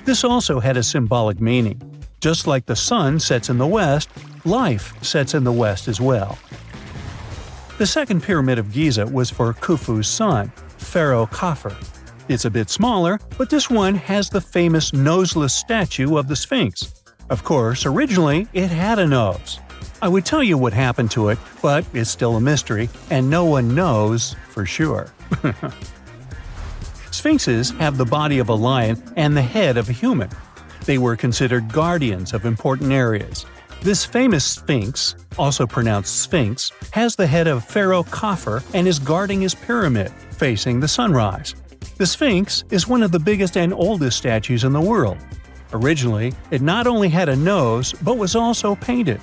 This also had a symbolic meaning. Just like the sun sets in the west, life sets in the west as well. The second pyramid of Giza was for Khufu's son, Pharaoh Khafre. It's a bit smaller, but this one has the famous noseless statue of the Sphinx. Of course, originally it had a nose. I would tell you what happened to it, but it's still a mystery, and no one knows for sure. Sphinxes have the body of a lion and the head of a human. They were considered guardians of important areas. This famous Sphinx, also pronounced Sphinx, has the head of Pharaoh Khafre and is guarding his pyramid, facing the sunrise. The Sphinx is one of the biggest and oldest statues in the world. Originally, it not only had a nose, but was also painted.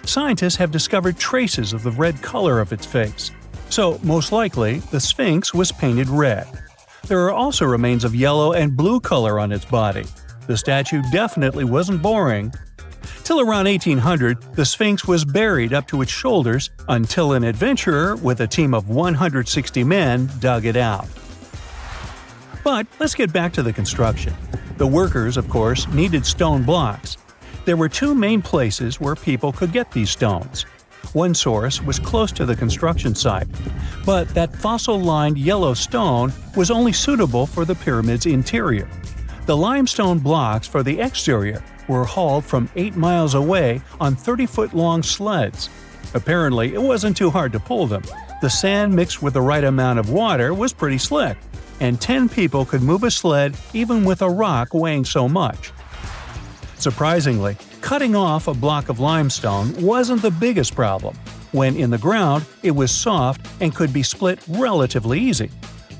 Scientists have discovered traces of the red color of its face. So, most likely, the Sphinx was painted red. There are also remains of yellow and blue color on its body. The statue definitely wasn't boring. Till around 1800, the Sphinx was buried up to its shoulders until an adventurer with a team of 160 men dug it out. But let's get back to the construction. The workers, of course, needed stone blocks. There were 2 main places where people could get these stones. One source was close to the construction site, but that fossil-lined yellow stone was only suitable for the pyramid's interior. The limestone blocks for the exterior were hauled from 8 miles away on 30-foot-long sleds. Apparently, it wasn't too hard to pull them. The sand mixed with the right amount of water was pretty slick, and 10 people could move a sled even with a rock weighing so much. Surprisingly, cutting off a block of limestone wasn't the biggest problem. When in the ground, it was soft and could be split relatively easy.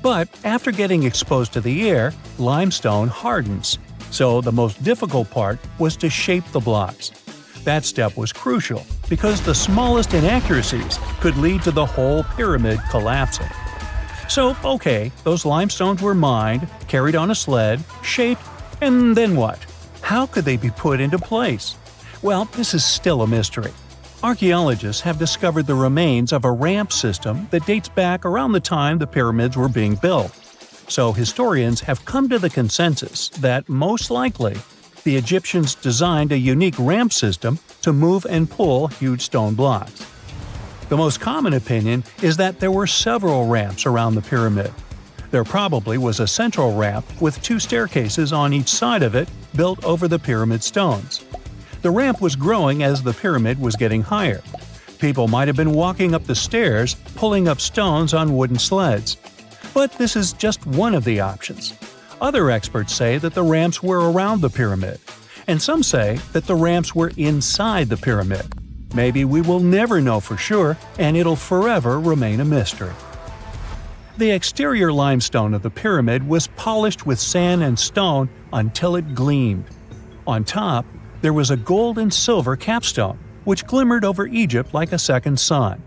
But after getting exposed to the air, limestone hardens. So the most difficult part was to shape the blocks. That step was crucial because the smallest inaccuracies could lead to the whole pyramid collapsing. So, okay, those limestones were mined, carried on a sled, shaped, and then what? How could they be put into place? Well, this is still a mystery. Archaeologists have discovered the remains of a ramp system that dates back around the time the pyramids were being built. So historians have come to the consensus that, most likely, the Egyptians designed a unique ramp system to move and pull huge stone blocks. The most common opinion is that there were several ramps around the pyramid. There probably was a central ramp with 2 staircases on each side of it built over the pyramid stones. The ramp was growing as the pyramid was getting higher. People might have been walking up the stairs, pulling up stones on wooden sleds. But this is just one of the options. Other experts say that the ramps were around the pyramid, and some say that the ramps were inside the pyramid. Maybe we will never know for sure, and it'll forever remain a mystery. The exterior limestone of the pyramid was polished with sand and stone until it gleamed. On top, there was a gold and silver capstone, which glimmered over Egypt like a second sun.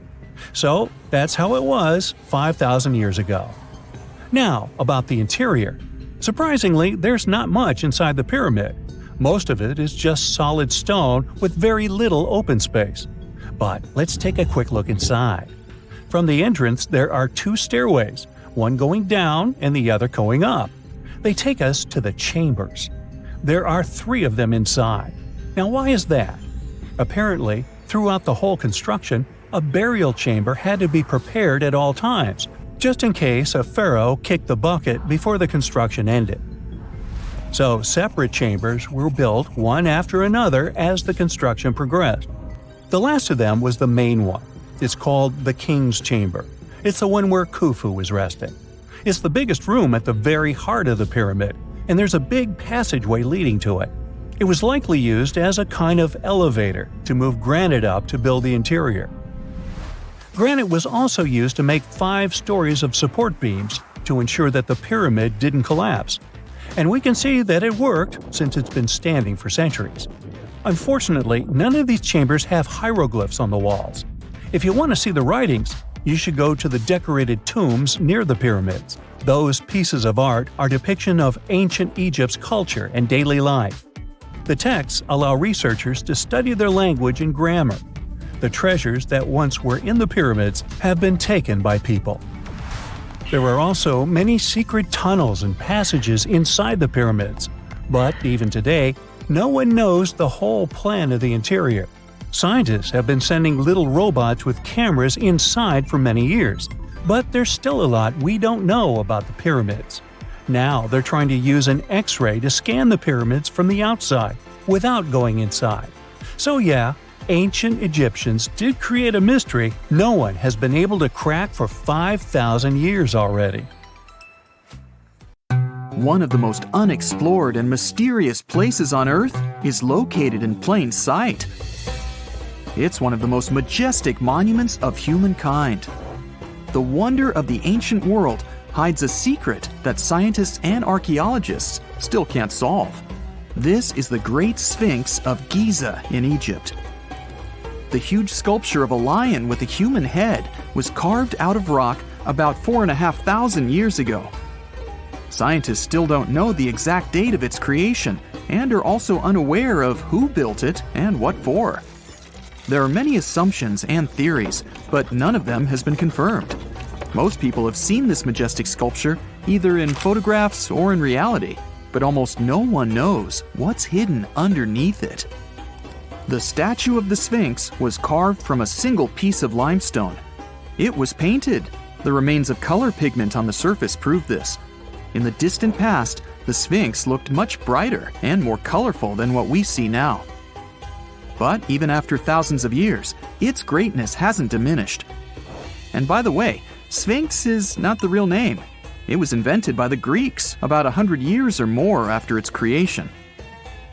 So that's how it was 5,000 years ago. Now, about the interior. Surprisingly, there's not much inside the pyramid. Most of it is just solid stone with very little open space. But let's take a quick look inside. From the entrance, there are 2 stairways, one going down and the other going up. They take us to the chambers. There are 3 of them inside. Now, why is that? Apparently, throughout the whole construction, a burial chamber had to be prepared at all times, just in case a pharaoh kicked the bucket before the construction ended. So, separate chambers were built one after another as the construction progressed. The last of them was the main one. It's called the King's Chamber. It's the one where Khufu was resting. It's the biggest room at the very heart of the pyramid, and there's a big passageway leading to it. It was likely used as a kind of elevator to move granite up to build the interior. Granite was also used to make 5 stories of support beams to ensure that the pyramid didn't collapse. And we can see that it worked since it's been standing for centuries. Unfortunately, none of these chambers have hieroglyphs on the walls. If you want to see the writings, you should go to the decorated tombs near the pyramids. Those pieces of art are depiction of ancient Egypt's culture and daily life. The texts allow researchers to study their language and grammar. The treasures that once were in the pyramids have been taken by people. There are also many secret tunnels and passages inside the pyramids, but even today, no one knows the whole plan of the interior. Scientists have been sending little robots with cameras inside for many years, but there's still a lot we don't know about the pyramids. Now they're trying to use an X-ray to scan the pyramids from the outside, without going inside. So yeah, ancient Egyptians did create a mystery no one has been able to crack for 5,000 years already. One of the most unexplored and mysterious places on Earth is located in plain sight. It's one of the most majestic monuments of humankind. The wonder of the ancient world hides a secret that scientists and archaeologists still can't solve. This is the Great Sphinx of Giza in Egypt. The huge sculpture of a lion with a human head was carved out of rock about 4,500 years ago. Scientists still don't know the exact date of its creation and are also unaware of who built it and what for. There are many assumptions and theories, but none of them has been confirmed. Most people have seen this majestic sculpture either in photographs or in reality, but almost no one knows what's hidden underneath it. The statue of the Sphinx was carved from a single piece of limestone. It was painted. The remains of color pigment on the surface prove this. In the distant past, the Sphinx looked much brighter and more colorful than what we see now. But even after thousands of years, its greatness hasn't diminished. And by the way, Sphinx is not the real name. It was invented by the Greeks about 100 years or more after its creation.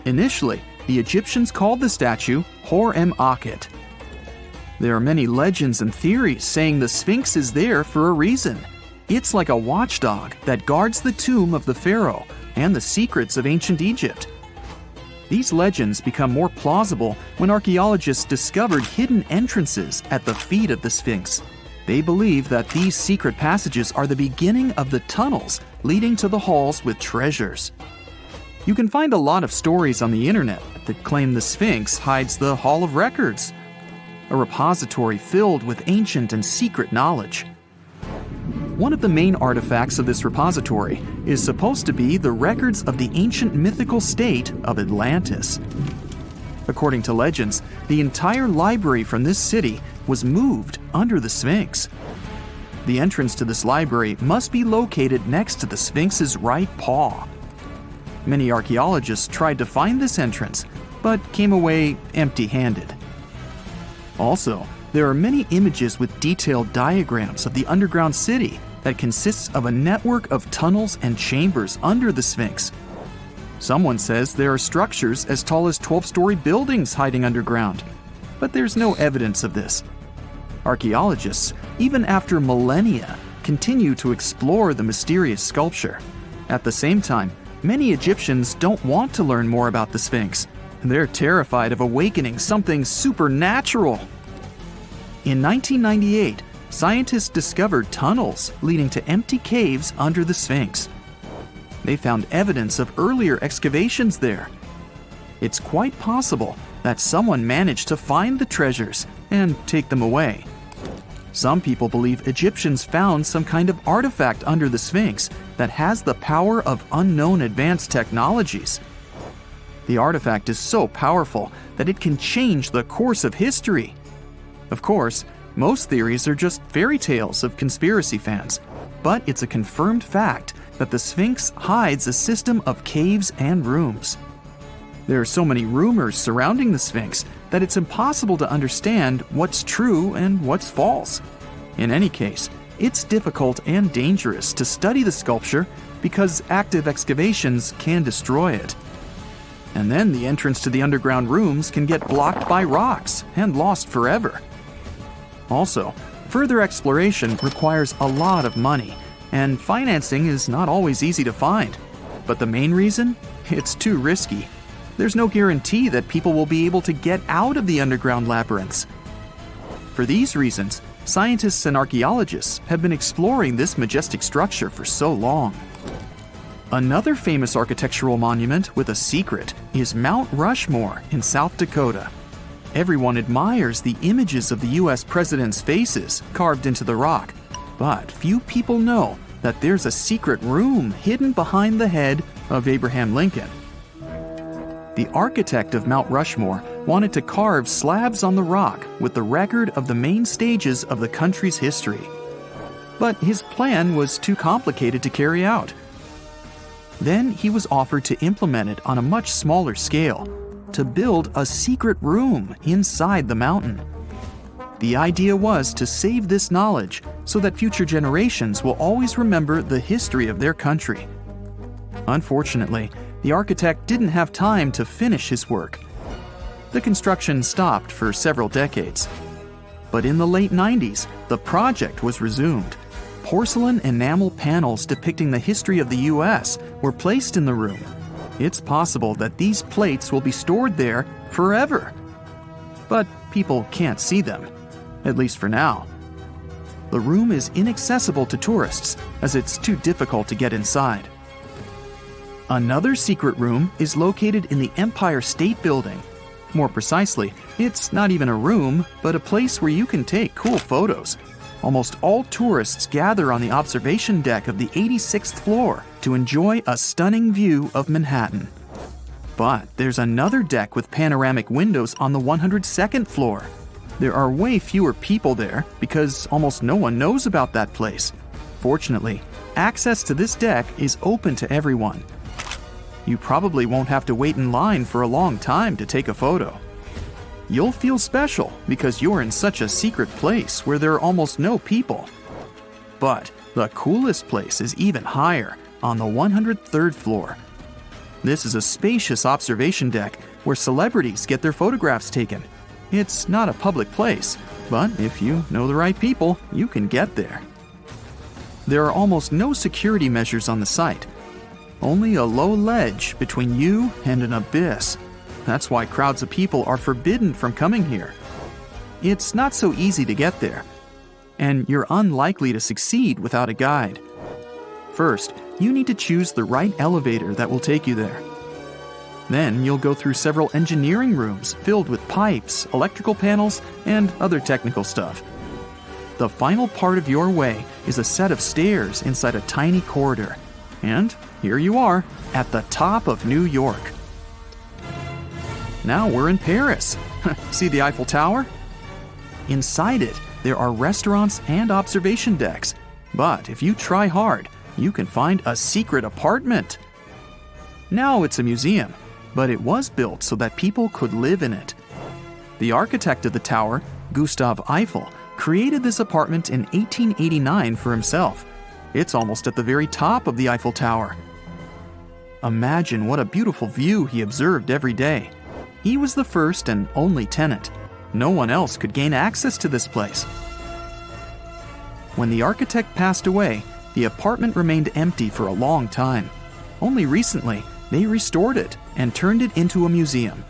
Initially, the Egyptians called the statue Hor-em-Akhet. There are many legends and theories saying the Sphinx is there for a reason. It's like a watchdog that guards the tomb of the pharaoh and the secrets of ancient Egypt. These legends become more plausible when archaeologists discovered hidden entrances at the feet of the Sphinx. They believe that these secret passages are the beginning of the tunnels leading to the halls with treasures. You can find a lot of stories on the internet that claim the Sphinx hides the Hall of Records, a repository filled with ancient and secret knowledge. One of the main artifacts of this repository is supposed to be the records of the ancient mythical state of Atlantis. According to legends, the entire library from this city was moved under the Sphinx. The entrance to this library must be located next to the Sphinx's right paw. Many archaeologists tried to find this entrance, but came away empty-handed. Also, there are many images with detailed diagrams of the underground city that consists of a network of tunnels and chambers under the Sphinx. Someone says there are structures as tall as 12-story buildings hiding underground, but there's no evidence of this. Archaeologists, even after millennia, continue to explore the mysterious sculpture. At the same time, many Egyptians don't want to learn more about the Sphinx. They're terrified of awakening something supernatural. In 1998, scientists discovered tunnels leading to empty caves under the Sphinx. They found evidence of earlier excavations there. It's quite possible that someone managed to find the treasures and take them away. Some people believe Egyptians found some kind of artifact under the Sphinx that has the power of unknown advanced technologies. The artifact is so powerful that it can change the course of history. Of course, most theories are just fairy tales of conspiracy fans, but it's a confirmed fact that the Sphinx hides a system of caves and rooms. There are so many rumors surrounding the Sphinx that it's impossible to understand what's true and what's false. In any case, it's difficult and dangerous to study the sculpture because active excavations can destroy it. And then the entrance to the underground rooms can get blocked by rocks and lost forever. Also, further exploration requires a lot of money, and financing is not always easy to find. But the main reason? It's too risky. There's no guarantee that people will be able to get out of the underground labyrinths. For these reasons, scientists and archaeologists have been exploring this majestic structure for so long. Another famous architectural monument with a secret is Mount Rushmore in South Dakota. Everyone admires the images of the US presidents' faces carved into the rock, but few people know that there's a secret room hidden behind the head of Abraham Lincoln. The architect of Mount Rushmore wanted to carve slabs on the rock with the record of the main stages of the country's history. But his plan was too complicated to carry out. Then he was offered to implement it on a much smaller scale, to build a secret room inside the mountain. The idea was to save this knowledge so that future generations will always remember the history of their country. Unfortunately, the architect didn't have time to finish his work. The construction stopped for several decades. But in the late 90s, the project was resumed. Porcelain enamel panels depicting the history of the US were placed in the room. It's possible that these plates will be stored there forever. But people can't see them, at least for now. The room is inaccessible to tourists as it's too difficult to get inside. Another secret room is located in the Empire State Building. More precisely, it's not even a room, but a place where you can take cool photos. Almost all tourists gather on the observation deck of the 86th floor to enjoy a stunning view of Manhattan. But there's another deck with panoramic windows on the 102nd floor. There are way fewer people there because almost no one knows about that place. Fortunately, access to this deck is open to everyone. You probably won't have to wait in line for a long time to take a photo. You'll feel special because you're in such a secret place where there are almost no people. But the coolest place is even higher, on the 103rd floor. This is a spacious observation deck where celebrities get their photographs taken. It's not a public place, but if you know the right people, you can get there. There are almost no security measures on the site. Only a low ledge between you and an abyss. That's why crowds of people are forbidden from coming here. It's not so easy to get there, and you're unlikely to succeed without a guide. First, you need to choose the right elevator that will take you there. Then you'll go through several engineering rooms filled with pipes, electrical panels, and other technical stuff. The final part of your way is a set of stairs inside a tiny corridor. And here you are, at the top of New York. Now we're in Paris. See the Eiffel Tower? Inside it, there are restaurants and observation decks. But if you try hard, you can find a secret apartment. Now it's a museum, but it was built so that people could live in it. The architect of the tower, Gustav Eiffel, created this apartment in 1889 for himself. It's almost at the very top of the Eiffel Tower. Imagine what a beautiful view he observed every day. He was the first and only tenant. No one else could gain access to this place. When the architect passed away, the apartment remained empty for a long time. Only recently, they restored it and turned it into a museum.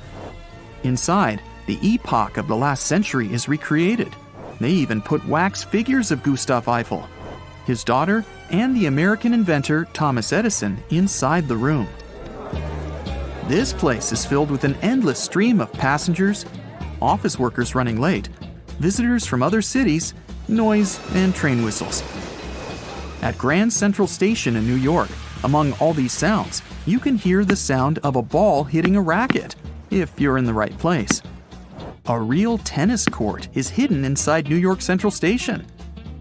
Inside, the epoch of the last century is recreated. They even put wax figures of Gustav Eiffel, his daughter, and the American inventor Thomas Edison inside the room. This place is filled with an endless stream of passengers, office workers running late, visitors from other cities, noise, and train whistles. At Grand Central Station in New York, among all these sounds, you can hear the sound of a ball hitting a racket, if you're in the right place. A real tennis court is hidden inside New York Central Station.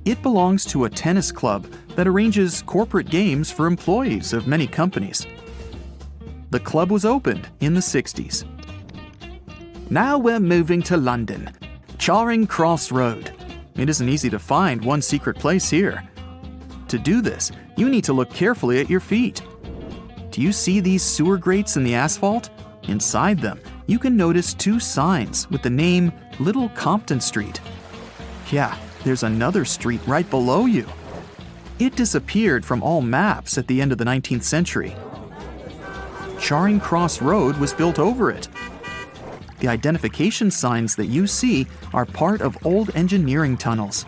It belongs to a tennis club that arranges corporate games for employees of many companies. The club was opened in the 60s. Now we're moving to London, Charing Cross Road. It isn't easy to find one secret place here. To do this, you need to look carefully at your feet. Do you see these sewer grates in the asphalt? Inside them, you can notice two signs with the name Little Compton Street. Yeah, there's another street right below you. It disappeared from all maps at the end of the 19th century. Charing Cross Road was built over it. The identification signs that you see are part of old engineering tunnels.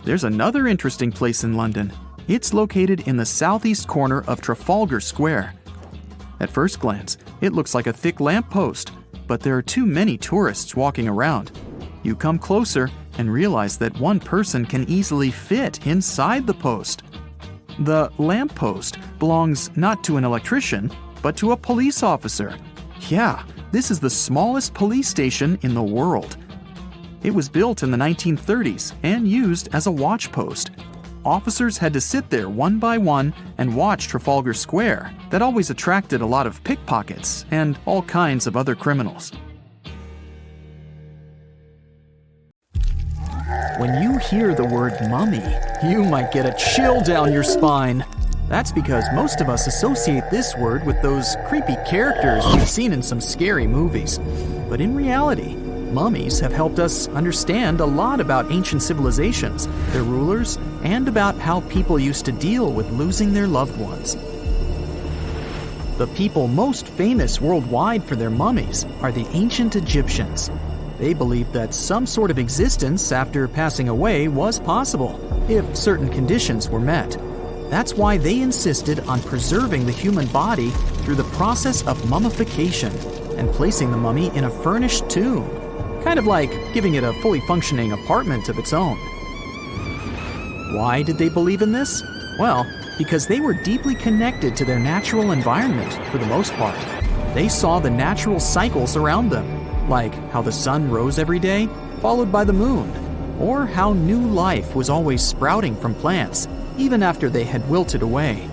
There's another interesting place in London. It's located in the southeast corner of Trafalgar Square. At first glance, it looks like a thick lamppost, but there are too many tourists walking around. You come closer and realize that one person can easily fit inside the post. The lamppost belongs not to an electrician, but to a police officer. Yeah, this is the smallest police station in the world. It was built in the 1930s and used as a watch post. Officers had to sit there one by one and watch Trafalgar Square. That always attracted a lot of pickpockets and all kinds of other criminals. When you hear the word mummy, you might get a chill down your spine. That's because most of us associate this word with those creepy characters we've seen in some scary movies. But in reality, mummies have helped us understand a lot about ancient civilizations, their rulers, and about how people used to deal with losing their loved ones. The people most famous worldwide for their mummies are the ancient Egyptians. They believed that some sort of existence after passing away was possible, if certain conditions were met. That's why they insisted on preserving the human body through the process of mummification and placing the mummy in a furnished tomb, kind of like giving it a fully functioning apartment of its own. Why did they believe in this? Well, because they were deeply connected to their natural environment for the most part. They saw the natural cycles around them, like how the sun rose every day, followed by the moon, or how new life was always sprouting from plants, even after they had wilted away.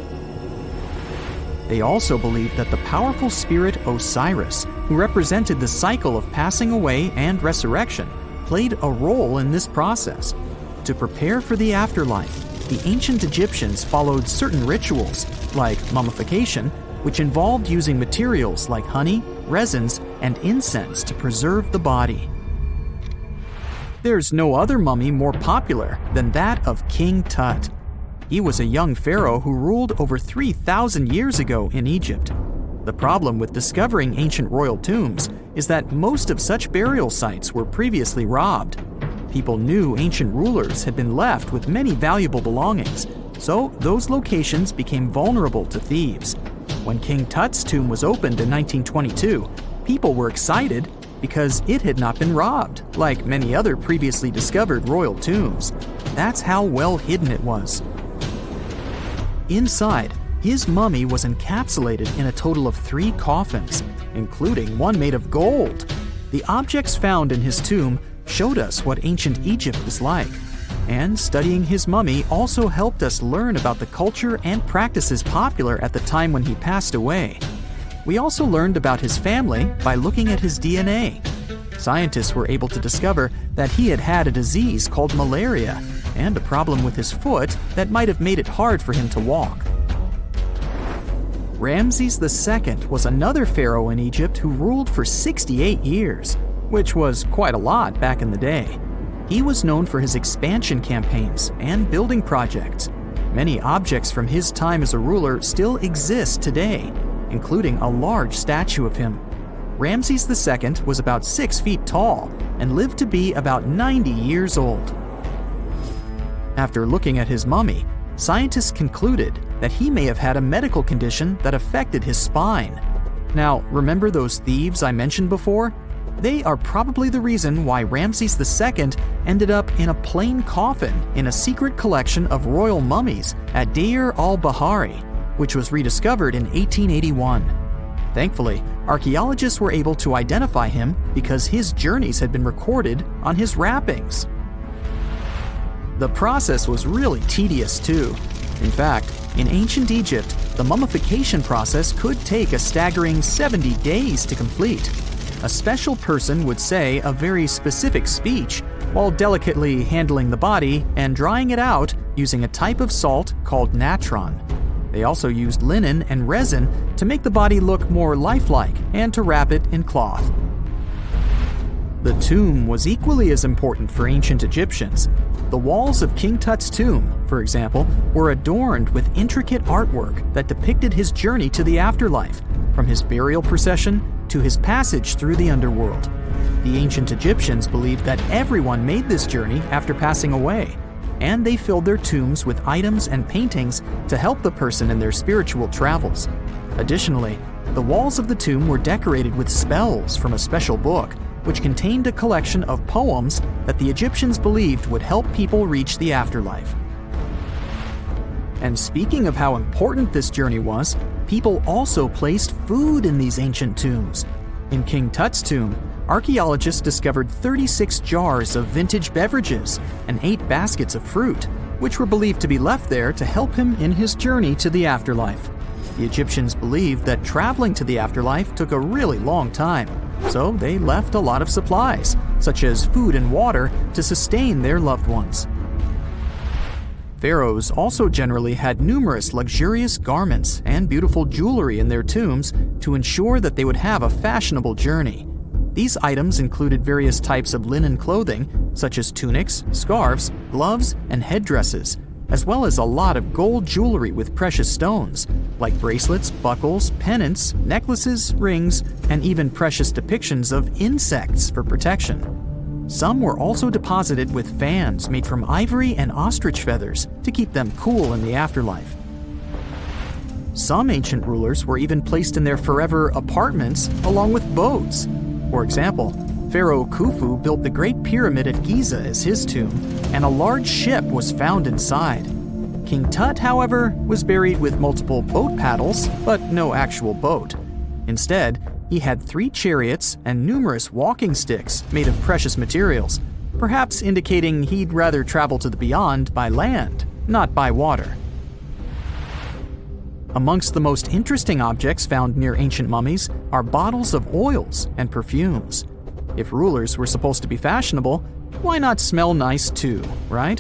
They also believed that the powerful spirit Osiris, who represented the cycle of passing away and resurrection, played a role in this process. To prepare for the afterlife, the ancient Egyptians followed certain rituals, like mummification, which involved using materials like honey, resins, and incense to preserve the body. There's no other mummy more popular than that of King Tut. He was a young pharaoh who ruled over 3,000 years ago in Egypt. The problem with discovering ancient royal tombs is that most of such burial sites were previously robbed. People knew ancient rulers had been left with many valuable belongings, so those locations became vulnerable to thieves. When King Tut's tomb was opened in 1922, people were excited because it had not been robbed, like many other previously discovered royal tombs. That's how well hidden it was. Inside, his mummy was encapsulated in a total of 3 coffins, including one made of gold. The objects found in his tomb showed us what ancient Egypt was like, and studying his mummy also helped us learn about the culture and practices popular at the time when he passed away. We also learned about his family by looking at his DNA. Scientists were able to discover that he had had a disease called malaria and a problem with his foot that might have made it hard for him to walk. Ramses II was another pharaoh in Egypt who ruled for 68 years, which was quite a lot back in the day. He was known for his expansion campaigns and building projects. Many objects from his time as a ruler still exist today, including a large statue of him. Ramses II was about 6 feet tall and lived to be about 90 years old. After looking at his mummy, scientists concluded that he may have had a medical condition that affected his spine. Now, remember those thieves I mentioned before? They are probably the reason why Ramses II ended up in a plain coffin in a secret collection of royal mummies at Deir al-Bahari, which was rediscovered in 1881. Thankfully, archaeologists were able to identify him because his journeys had been recorded on his wrappings. The process was really tedious too. In fact, in ancient Egypt, the mummification process could take a staggering 70 days to complete. A special person would say a very specific speech while delicately handling the body and drying it out using a type of salt called natron. They also used linen and resin to make the body look more lifelike and to wrap it in cloth. The tomb was equally as important for ancient Egyptians. The walls of King Tut's tomb, for example, were adorned with intricate artwork that depicted his journey to the afterlife, from his burial procession to his passage through the underworld. The ancient Egyptians believed that everyone made this journey after passing away, and they filled their tombs with items and paintings to help the person in their spiritual travels. Additionally, the walls of the tomb were decorated with spells from a special book, which contained a collection of poems that the Egyptians believed would help people reach the afterlife. And speaking of how important this journey was, people also placed food in these ancient tombs. In King Tut's tomb, archaeologists discovered 36 jars of vintage beverages and 8 baskets of fruit, which were believed to be left there to help him in his journey to the afterlife. The Egyptians believed that traveling to the afterlife took a really long time, so they left a lot of supplies, such as food and water, to sustain their loved ones. Pharaohs also generally had numerous luxurious garments and beautiful jewelry in their tombs to ensure that they would have a fashionable journey. These items included various types of linen clothing, such as tunics, scarves, gloves, and headdresses, as well as a lot of gold jewelry with precious stones, like bracelets, buckles, pendants, necklaces, rings, and even precious depictions of insects for protection. Some were also deposited with fans made from ivory and ostrich feathers to keep them cool in the afterlife. Some ancient rulers were even placed in their forever apartments along with boats. For example, Pharaoh Khufu built the Great Pyramid at Giza as his tomb, and a large ship was found inside. King Tut, however, was buried with multiple boat paddles, but no actual boat. Instead, he had 3 chariots and numerous walking sticks made of precious materials, perhaps indicating he'd rather travel to the beyond by land, not by water. Amongst the most interesting objects found near ancient mummies are bottles of oils and perfumes. If rulers were supposed to be fashionable, why not smell nice too, right?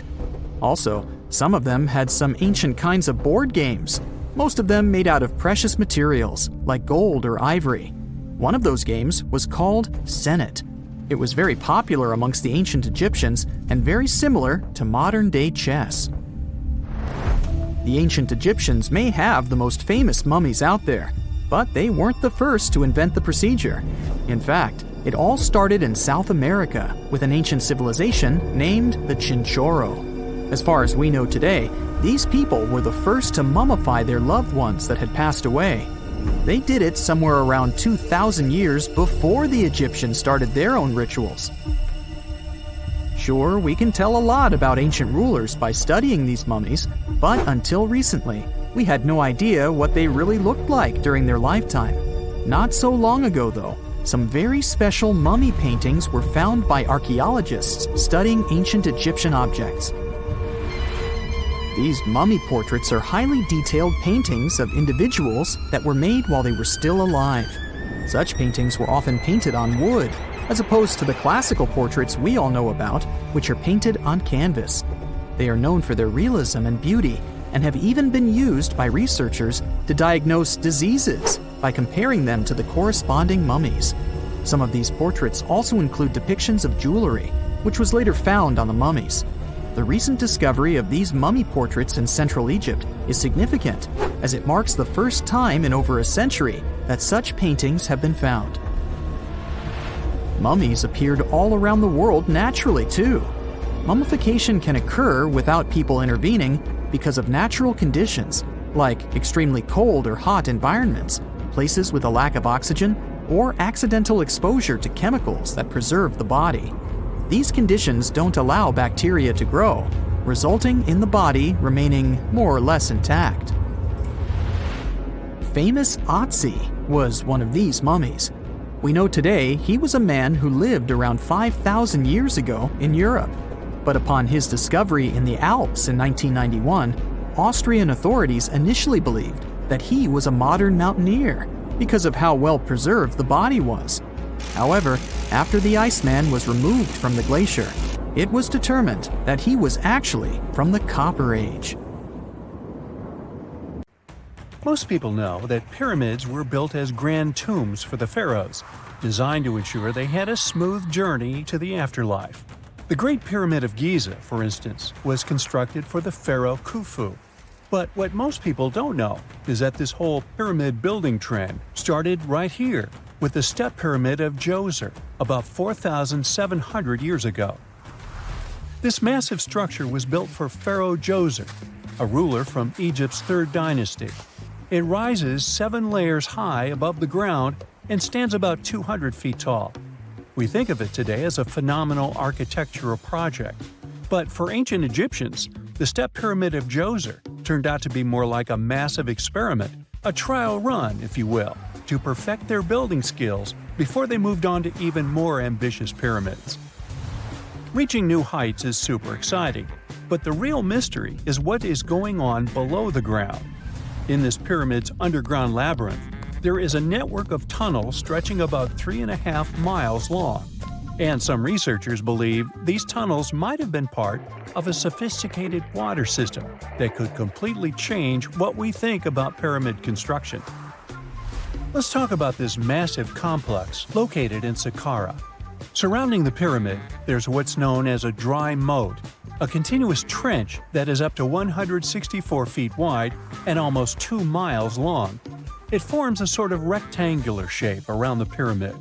Also, some of them had some ancient kinds of board games, most of them made out of precious materials like gold or ivory. One of those games was called Senet. It was very popular amongst the ancient Egyptians and very similar to modern-day chess. The ancient Egyptians may have the most famous mummies out there, but they weren't the first to invent the procedure. In fact, it all started in South America with an ancient civilization named the Chinchorro. As far as we know today, these people were the first to mummify their loved ones that had passed away. They did it somewhere around 2,000 years before the Egyptians started their own rituals. Sure, we can tell a lot about ancient rulers by studying these mummies, but until recently, we had no idea what they really looked like during their lifetime. Not so long ago, though, some very special mummy paintings were found by archaeologists studying ancient Egyptian objects. These mummy portraits are highly detailed paintings of individuals that were made while they were still alive. Such paintings were often painted on wood, as opposed to the classical portraits we all know about, which are painted on canvas. They are known for their realism and beauty, and have even been used by researchers to diagnose diseases by comparing them to the corresponding mummies. Some of these portraits also include depictions of jewelry, which was later found on the mummies. The recent discovery of these mummy portraits in Central Egypt is significant, as it marks the first time in over a century that such paintings have been found. Mummies appeared all around the world naturally, too. Mummification can occur without people intervening because of natural conditions, like extremely cold or hot environments, places with a lack of oxygen, or accidental exposure to chemicals that preserve the body. These conditions don't allow bacteria to grow, resulting in the body remaining more or less intact. Famous Otzi was one of these mummies. We know today he was a man who lived around 5,000 years ago in Europe. But upon his discovery in the Alps in 1991, Austrian authorities initially believed that he was a modern mountaineer because of how well preserved the body was. However, after the Iceman was removed from the glacier, it was determined that he was actually from the Copper Age. Most people know that pyramids were built as grand tombs for the pharaohs, designed to ensure they had a smooth journey to the afterlife. The Great Pyramid of Giza, for instance, was constructed for the pharaoh Khufu. But what most people don't know is that this whole pyramid building trend started right here with the step pyramid of Djoser about 4,700 years ago. This massive structure was built for Pharaoh Djoser, a ruler from Egypt's 3rd dynasty. It rises 7 layers high above the ground and stands about 200 feet tall. We think of it today as a phenomenal architectural project, but for ancient Egyptians, the step pyramid of Djoser turned out to be more like a massive experiment, a trial run, if you will, to perfect their building skills before they moved on to even more ambitious pyramids. Reaching new heights is super exciting, but the real mystery is what is going on below the ground. In this pyramid's underground labyrinth, there is a network of tunnels stretching about 3.5 miles long, and some researchers believe these tunnels might have been part of a sophisticated water system that could completely change what we think about pyramid construction. Let's talk about this massive complex located in Saqqara. Surrounding the pyramid, there's what's known as a dry moat, a continuous trench that is up to 164 feet wide and almost 2 miles long. It forms a sort of rectangular shape around the pyramid.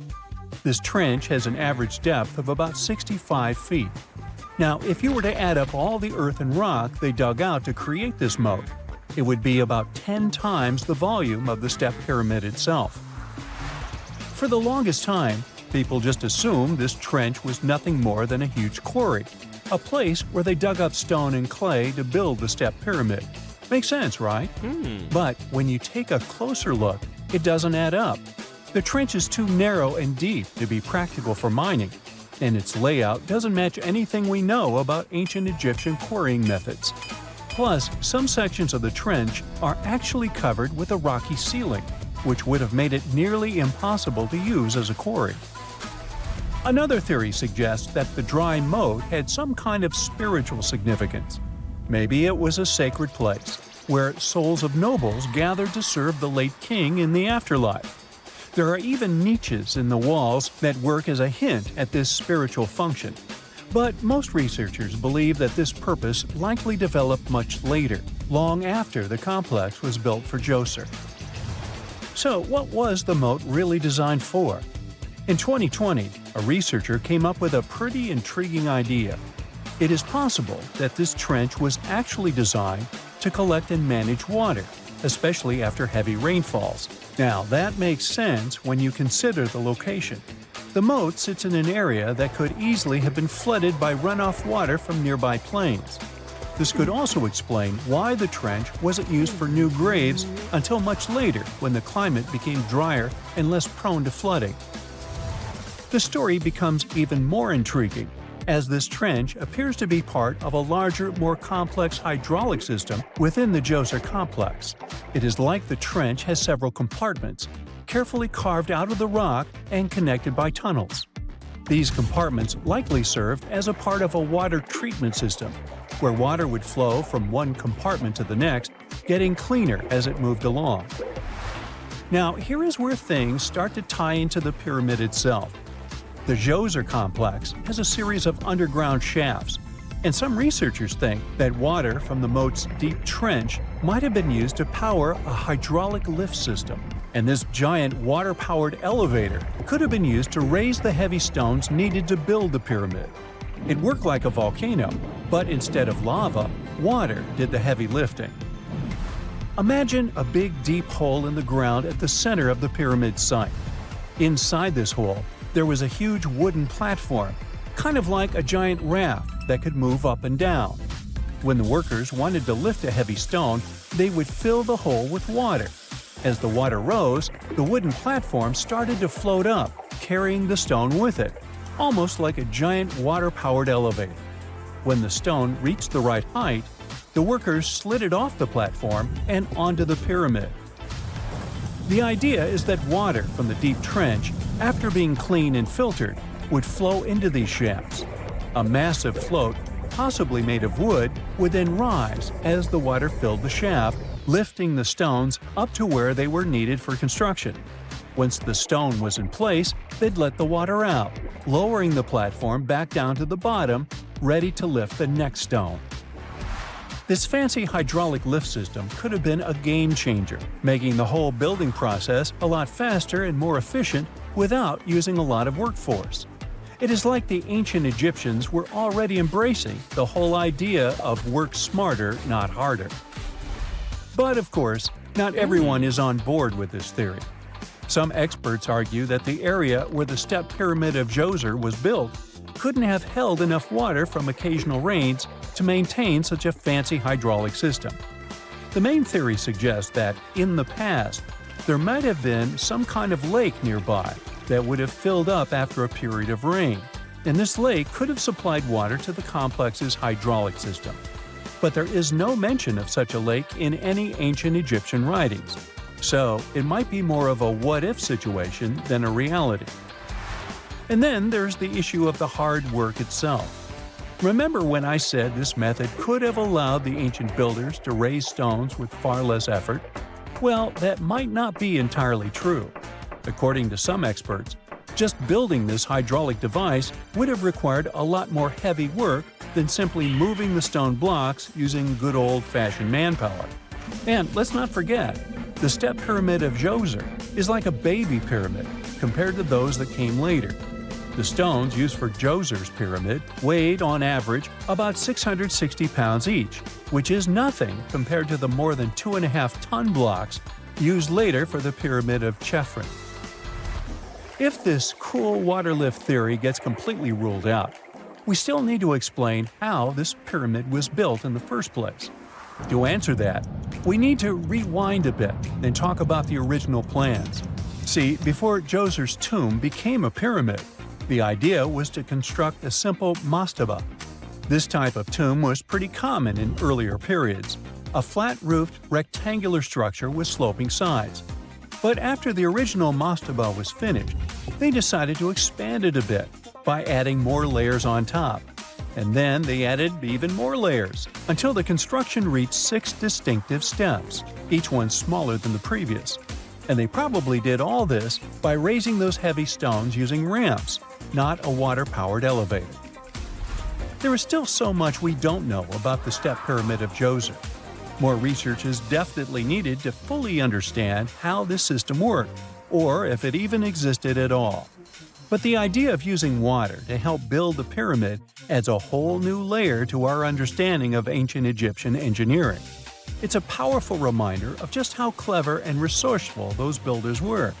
This trench has an average depth of about 65 feet. Now, if you were to add up all the earth and rock they dug out to create this moat, it would be about 10 times the volume of the step pyramid itself. For the longest time, people just assumed this trench was nothing more than a huge quarry, a place where they dug up stone and clay to build the step pyramid. Makes sense, right? But when you take a closer look, it doesn't add up. The trench is too narrow and deep to be practical for mining, and its layout doesn't match anything we know about ancient Egyptian quarrying methods. Plus, some sections of the trench are actually covered with a rocky ceiling, which would have made it nearly impossible to use as a quarry. Another theory suggests that the dry moat had some kind of spiritual significance. Maybe it was a sacred place, where souls of nobles gathered to serve the late king in the afterlife. There are even niches in the walls that work as a hint at this spiritual function. But most researchers believe that this purpose likely developed much later, long after the complex was built for Djoser. So, what was the moat really designed for? In 2020, a researcher came up with a pretty intriguing idea. It is possible that this trench was actually designed to collect and manage water, especially after heavy rainfalls. Now, that makes sense when you consider the location. The moat sits in an area that could easily have been flooded by runoff water from nearby plains. This could also explain why the trench wasn't used for new graves until much later when the climate became drier and less prone to flooding. The story becomes even more intriguing, as this trench appears to be part of a larger, more complex hydraulic system within the Djoser complex. It is like the trench has several compartments, carefully carved out of the rock and connected by tunnels. These compartments likely served as a part of a water treatment system, where water would flow from one compartment to the next, getting cleaner as it moved along. Now, here is where things start to tie into the pyramid itself. The Djoser complex has a series of underground shafts, and some researchers think that water from the moat's deep trench might have been used to power a hydraulic lift system, and this giant water-powered elevator could have been used to raise the heavy stones needed to build the pyramid. It worked like a volcano, but instead of lava, water did the heavy lifting. Imagine a big deep hole in the ground at the center of the pyramid site. Inside this hole, there was a huge wooden platform, kind of like a giant raft that could move up and down. When the workers wanted to lift a heavy stone, they would fill the hole with water. As the water rose, the wooden platform started to float up, carrying the stone with it, almost like a giant water-powered elevator. When the stone reached the right height, the workers slid it off the platform and onto the pyramid. The idea is that water from the deep trench, after being cleaned and filtered, would flow into these shafts. A massive float, possibly made of wood, would then rise as the water filled the shaft, lifting the stones up to where they were needed for construction. Once the stone was in place, they'd let the water out, lowering the platform back down to the bottom, ready to lift the next stone. This fancy hydraulic lift system could have been a game changer, making the whole building process a lot faster and more efficient without using a lot of workforce. It is like the ancient Egyptians were already embracing the whole idea of work smarter, not harder. But of course, not everyone is on board with this theory. Some experts argue that the area where the step pyramid of Djoser was built couldn't have held enough water from occasional rains to maintain such a fancy hydraulic system. The main theory suggests that, in the past, there might have been some kind of lake nearby that would have filled up after a period of rain, and this lake could have supplied water to the complex's hydraulic system. But there is no mention of such a lake in any ancient Egyptian writings, so it might be more of a what-if situation than a reality. And then there's the issue of the hard work itself. Remember when I said this method could have allowed the ancient builders to raise stones with far less effort? Well, that might not be entirely true. According to some experts, just building this hydraulic device would have required a lot more heavy work than simply moving the stone blocks using good old-fashioned manpower. And let's not forget, the step pyramid of Djoser is like a baby pyramid compared to those that came later. The stones used for Djoser's pyramid weighed, on average, about 660 pounds each, which is nothing compared to the more than 2.5-ton blocks used later for the pyramid of Chephren. If this cool water lift theory gets completely ruled out, we still need to explain how this pyramid was built in the first place. To answer that, we need to rewind a bit and talk about the original plans. See, before Djoser's tomb became a pyramid, the idea was to construct a simple mastaba. This type of tomb was pretty common in earlier periods, a flat-roofed, rectangular structure with sloping sides. But after the original mastaba was finished, they decided to expand it a bit by adding more layers on top. And then they added even more layers, until the construction reached 6 distinctive steps, each one smaller than the previous. And they probably did all this by raising those heavy stones using ramps, not a water-powered elevator. There is still so much we don't know about the Step Pyramid of Djoser. More research is definitely needed to fully understand how this system worked, or if it even existed at all. But the idea of using water to help build the pyramid adds a whole new layer to our understanding of ancient Egyptian engineering. It's a powerful reminder of just how clever and resourceful those builders were,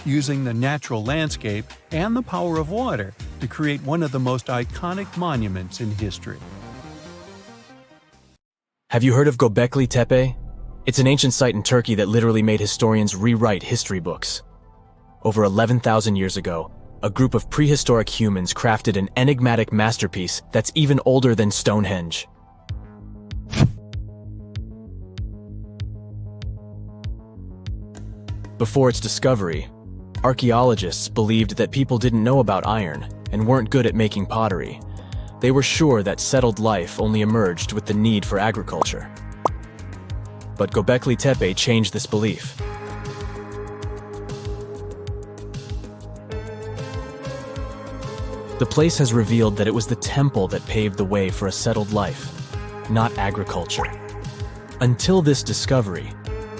using the natural landscape and the power of water to create one of the most iconic monuments in history. Have you heard of Göbekli Tepe? It's an ancient site in Turkey that literally made historians rewrite history books. Over 11,000 years ago, a group of prehistoric humans crafted an enigmatic masterpiece that's even older than Stonehenge. Before its discovery, archaeologists believed that people didn't know about iron and weren't good at making pottery. They were sure that settled life only emerged with the need for agriculture. But Göbekli Tepe changed this belief. The place has revealed that it was the temple that paved the way for a settled life, not agriculture. Until this discovery,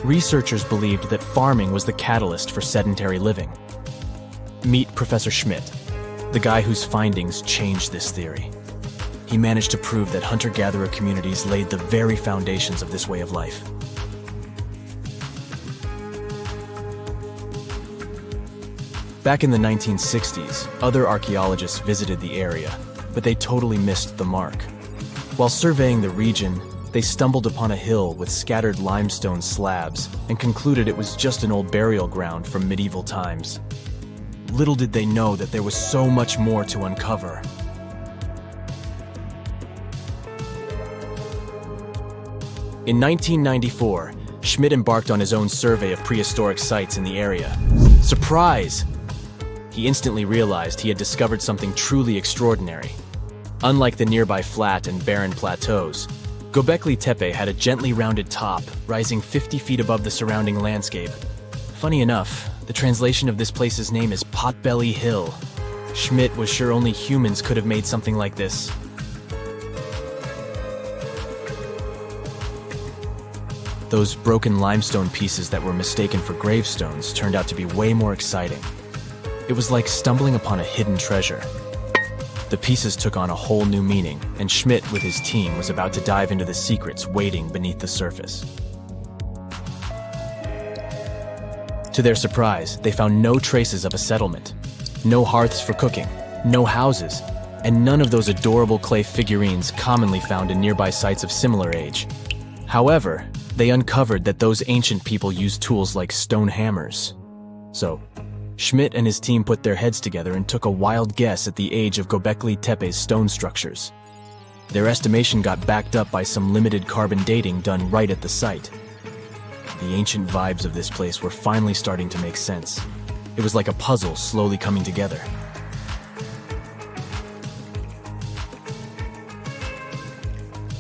researchers believed that farming was the catalyst for sedentary living. Meet Professor Schmidt, the guy whose findings changed this theory. He managed to prove that hunter-gatherer communities laid the very foundations of this way of life. Back in the 1960s, other archaeologists visited the area, but they totally missed the mark. While surveying the region, they stumbled upon a hill with scattered limestone slabs and concluded it was just an old burial ground from medieval times. Little did they know that there was so much more to uncover. In 1994, Schmidt embarked on his own survey of prehistoric sites in the area. Surprise! He instantly realized he had discovered something truly extraordinary. Unlike the nearby flat and barren plateaus, Göbekli Tepe had a gently rounded top, rising 50 feet above the surrounding landscape. Funny enough, the translation of this place's name is Potbelly Hill. Schmidt was sure only humans could have made something like this. Those broken limestone pieces that were mistaken for gravestones turned out to be way more exciting. It was like stumbling upon a hidden treasure. The pieces took on a whole new meaning, and Schmidt with his team was about to dive into the secrets waiting beneath the surface. To their surprise, they found no traces of a settlement, no hearths for cooking, no houses, and none of those adorable clay figurines commonly found in nearby sites of similar age. However, they uncovered that those ancient people used tools like stone hammers. So, Schmidt and his team put their heads together and took a wild guess at the age of Göbekli Tepe's stone structures. Their estimation got backed up by some limited carbon dating done right at the site. The ancient vibes of this place were finally starting to make sense. It was like a puzzle slowly coming together.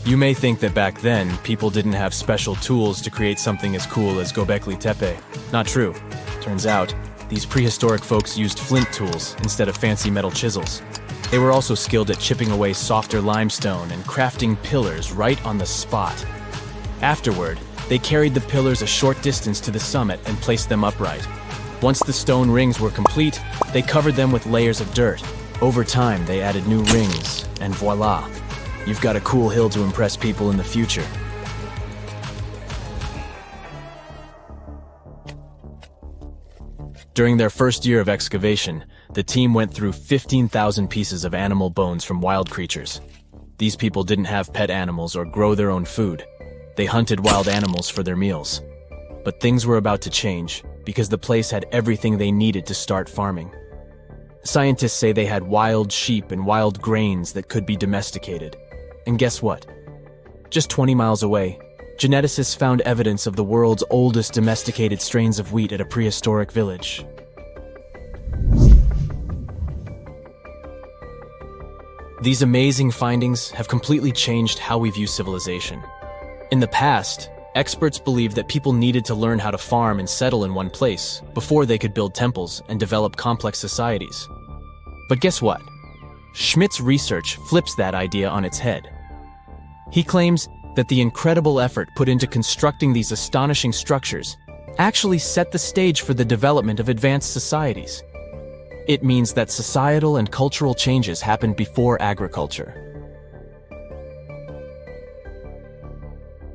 You may think that back then, people didn't have special tools to create something as cool as Göbekli Tepe. Not true. Turns out, these prehistoric folks used flint tools instead of fancy metal chisels. They were also skilled at chipping away softer limestone and crafting pillars right on the spot. Afterward, they carried the pillars a short distance to the summit and placed them upright. Once the stone rings were complete, they covered them with layers of dirt. Over time, they added new rings, and voila! You've got a cool hill to impress people in the future. During their first year of excavation, the team went through 15,000 pieces of animal bones from wild creatures. These people didn't have pet animals or grow their own food. They hunted wild animals for their meals. But things were about to change, because the place had everything they needed to start farming. Scientists say they had wild sheep and wild grains that could be domesticated. And guess what? Just 20 miles away, geneticists found evidence of the world's oldest domesticated strains of wheat at a prehistoric village. These amazing findings have completely changed how we view civilization. In the past, experts believed that people needed to learn how to farm and settle in one place before they could build temples and develop complex societies. But guess what? Schmidt's research flips that idea on its head. He claims that the incredible effort put into constructing these astonishing structures actually set the stage for the development of advanced societies. It means that societal and cultural changes happened before agriculture.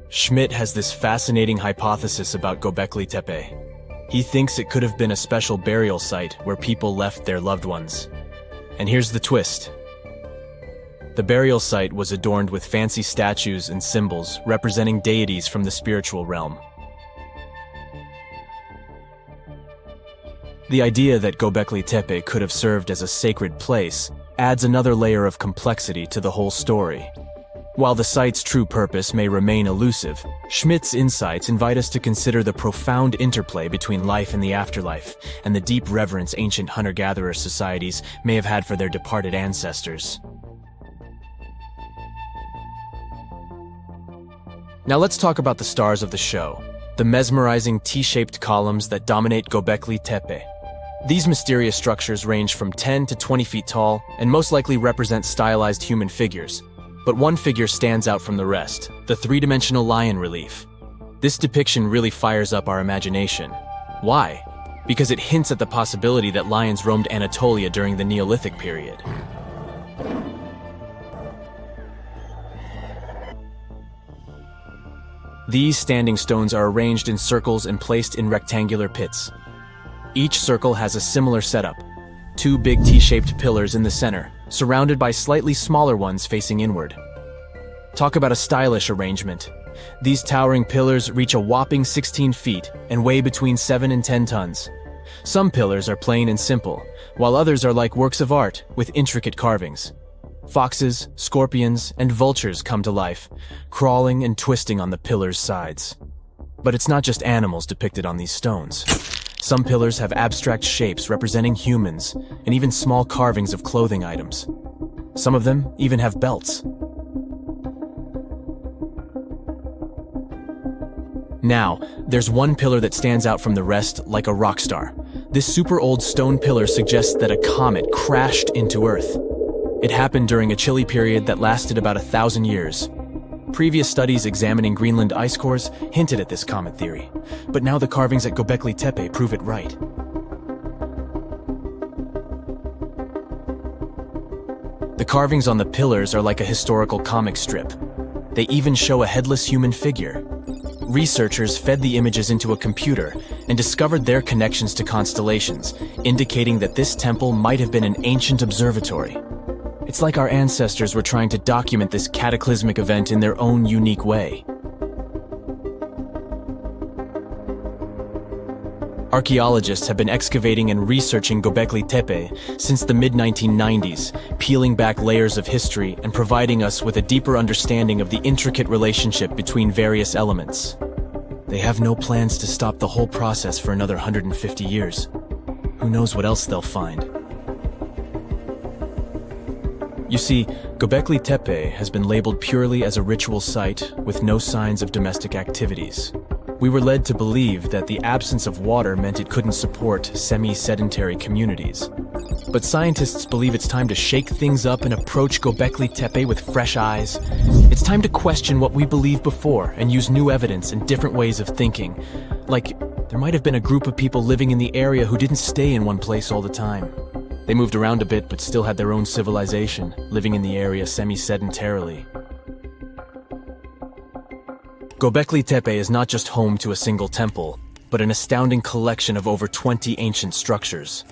Schmidt has this fascinating hypothesis about Göbekli Tepe. He thinks it could have been a special burial site where people left their loved ones. And here's the twist. The burial site was adorned with fancy statues and symbols representing deities from the spiritual realm. The idea that Göbekli Tepe could have served as a sacred place adds another layer of complexity to the whole story. While the site's true purpose may remain elusive, Schmidt's insights invite us to consider the profound interplay between life and the afterlife, and the deep reverence ancient hunter-gatherer societies may have had for their departed ancestors. Now let's talk about the stars of the show, the mesmerizing T-shaped columns that dominate Göbekli Tepe. These mysterious structures range from 10 to 20 feet tall and most likely represent stylized human figures. But one figure stands out from the rest, the three-dimensional lion relief. This depiction really fires up our imagination. Why? Because it hints at the possibility that lions roamed Anatolia during the Neolithic period. These standing stones are arranged in circles and placed in rectangular pits. Each circle has a similar setup. Two big T-shaped pillars in the center, surrounded by slightly smaller ones facing inward. Talk about a stylish arrangement. These towering pillars reach a whopping 16 feet and weigh between 7 and 10 tons. Some pillars are plain and simple, while others are like works of art with intricate carvings. Foxes, scorpions, and vultures come to life, crawling and twisting on the pillars' sides. But it's not just animals depicted on these stones. Some pillars have abstract shapes representing humans, and even small carvings of clothing items. Some of them even have belts. Now, there's one pillar that stands out from the rest like a rock star. This super old stone pillar suggests that a comet crashed into Earth. It happened during a chilly period that lasted about 1,000 years. Previous studies examining Greenland ice cores hinted at this comet theory, but now the carvings at Göbekli Tepe prove it right. The carvings on the pillars are like a historical comic strip. They even show a headless human figure. Researchers fed the images into a computer and discovered their connections to constellations, indicating that this temple might have been an ancient observatory. It's like our ancestors were trying to document this cataclysmic event in their own unique way. Archaeologists have been excavating and researching Göbekli Tepe since the mid-1990s, peeling back layers of history and providing us with a deeper understanding of the intricate relationship between various elements. They have no plans to stop the whole process for another 150 years. Who knows what else they'll find? You see, Göbekli Tepe has been labeled purely as a ritual site with no signs of domestic activities. We were led to believe that the absence of water meant it couldn't support semi-sedentary communities. But scientists believe it's time to shake things up and approach Göbekli Tepe with fresh eyes. It's time to question what we believed before and use new evidence and different ways of thinking. Like, there might have been a group of people living in the area who didn't stay in one place all the time. They moved around a bit but still had their own civilization, living in the area semi-sedentarily. Göbekli Tepe is not just home to a single temple, but an astounding collection of over 20 ancient structures.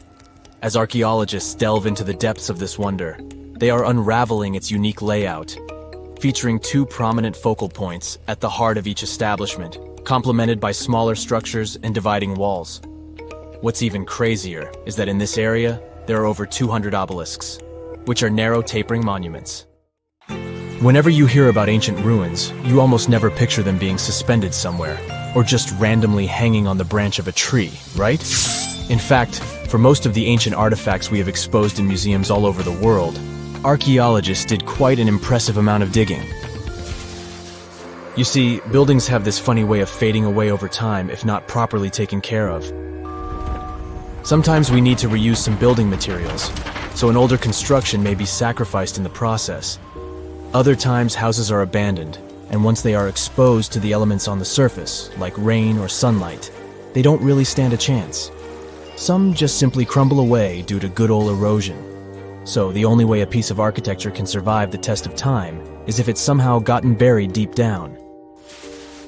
As archaeologists delve into the depths of this wonder, they are unraveling its unique layout, featuring two prominent focal points at the heart of each establishment, complemented by smaller structures and dividing walls. What's even crazier is that in this area, there are over 200 obelisks, which are narrow tapering monuments. Whenever you hear about ancient ruins, you almost never picture them being suspended somewhere, or just randomly hanging on the branch of a tree, right? In fact, for most of the ancient artifacts we have exposed in museums all over the world, archaeologists did quite an impressive amount of digging. You see, buildings have this funny way of fading away over time if not properly taken care of. Sometimes we need to reuse some building materials, so an older construction may be sacrificed in the process. Other times, houses are abandoned, and once they are exposed to the elements on the surface, like rain or sunlight, they don't really stand a chance. Some just simply crumble away due to good old erosion. So the only way a piece of architecture can survive the test of time is if it's somehow gotten buried deep down.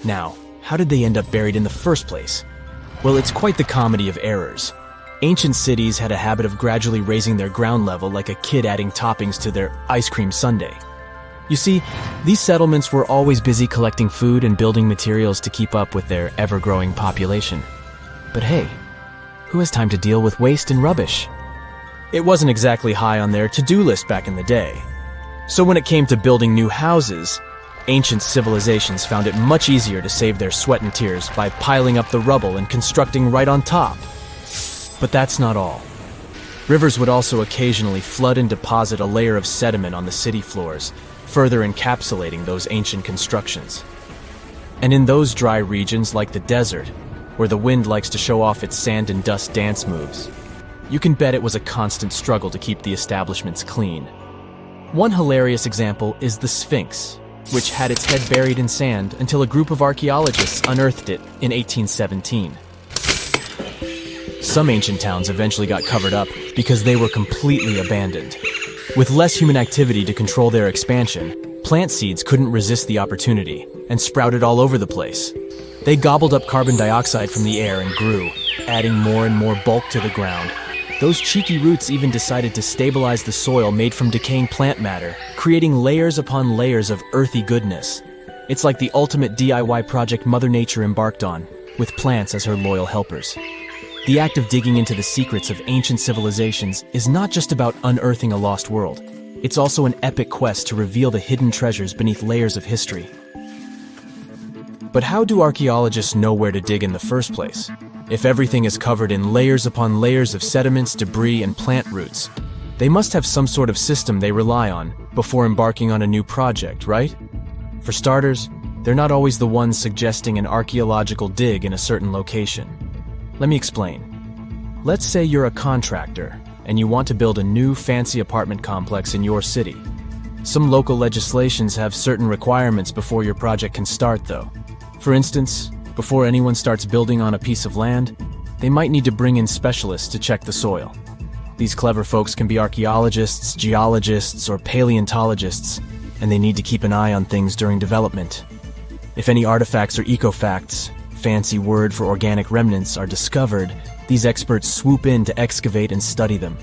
Now, how did they end up buried in the first place? Well, it's quite the comedy of errors. Ancient cities had a habit of gradually raising their ground level like a kid adding toppings to their ice cream sundae. You see, these settlements were always busy collecting food and building materials to keep up with their ever-growing population. But hey, who has time to deal with waste and rubbish? It wasn't exactly high on their to-do list back in the day. So when it came to building new houses, ancient civilizations found it much easier to save their sweat and tears by piling up the rubble and constructing right on top. But that's not all. Rivers would also occasionally flood and deposit a layer of sediment on the city floors, further encapsulating those ancient constructions. And in those dry regions like the desert, where the wind likes to show off its sand and dust dance moves, you can bet it was a constant struggle to keep the establishments clean. One hilarious example is the Sphinx, which had its head buried in sand until a group of archaeologists unearthed it in 1817. Some ancient towns eventually got covered up because they were completely abandoned. With less human activity to control their expansion, plant seeds couldn't resist the opportunity and sprouted all over the place. They gobbled up carbon dioxide from the air and grew, adding more and more bulk to the ground. Those cheeky roots even decided to stabilize the soil made from decaying plant matter, creating layers upon layers of earthy goodness. It's like the ultimate DIY project Mother Nature embarked on, with plants as her loyal helpers. The act of digging into the secrets of ancient civilizations is not just about unearthing a lost world. It's also an epic quest to reveal the hidden treasures beneath layers of history. But how do archaeologists know where to dig in the first place? If everything is covered in layers upon layers of sediments, debris, and plant roots, they must have some sort of system they rely on before embarking on a new project, right? For starters, they're not always the ones suggesting an archaeological dig in a certain location. Let me explain. Let's say you're a contractor and you want to build a new fancy apartment complex in your city. Some local legislations have certain requirements before your project can start, though. For instance, before anyone starts building on a piece of land, they might need to bring in specialists to check the soil. These clever folks can be archaeologists, geologists, or paleontologists, and they need to keep an eye on things during development. If any artifacts or ecofacts, fancy word for organic remnants, are discovered, these experts swoop in to excavate and study them.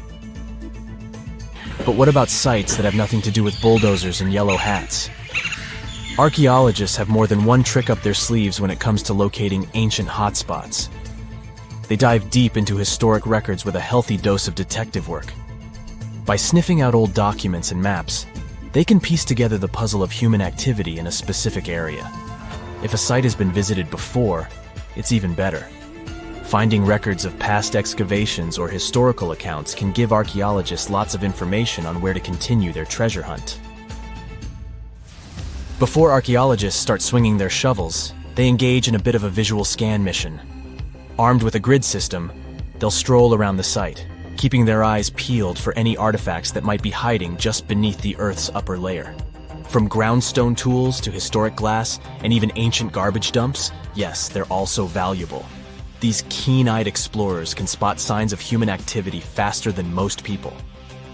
But what about sites that have nothing to do with bulldozers and yellow hats? Archaeologists have more than one trick up their sleeves when it comes to locating ancient hotspots. They dive deep into historic records with a healthy dose of detective work. By sniffing out old documents and maps, they can piece together the puzzle of human activity in a specific area. If a site has been visited before, it's even better. Finding records of past excavations or historical accounts can give archaeologists lots of information on where to continue their treasure hunt. Before archaeologists start swinging their shovels, they engage in a bit of a visual scan mission. Armed with a grid system, they'll stroll around the site, keeping their eyes peeled for any artifacts that might be hiding just beneath the Earth's upper layer. From groundstone tools to historic glass and even ancient garbage dumps, yes, they're all so valuable. These keen-eyed explorers can spot signs of human activity faster than most people.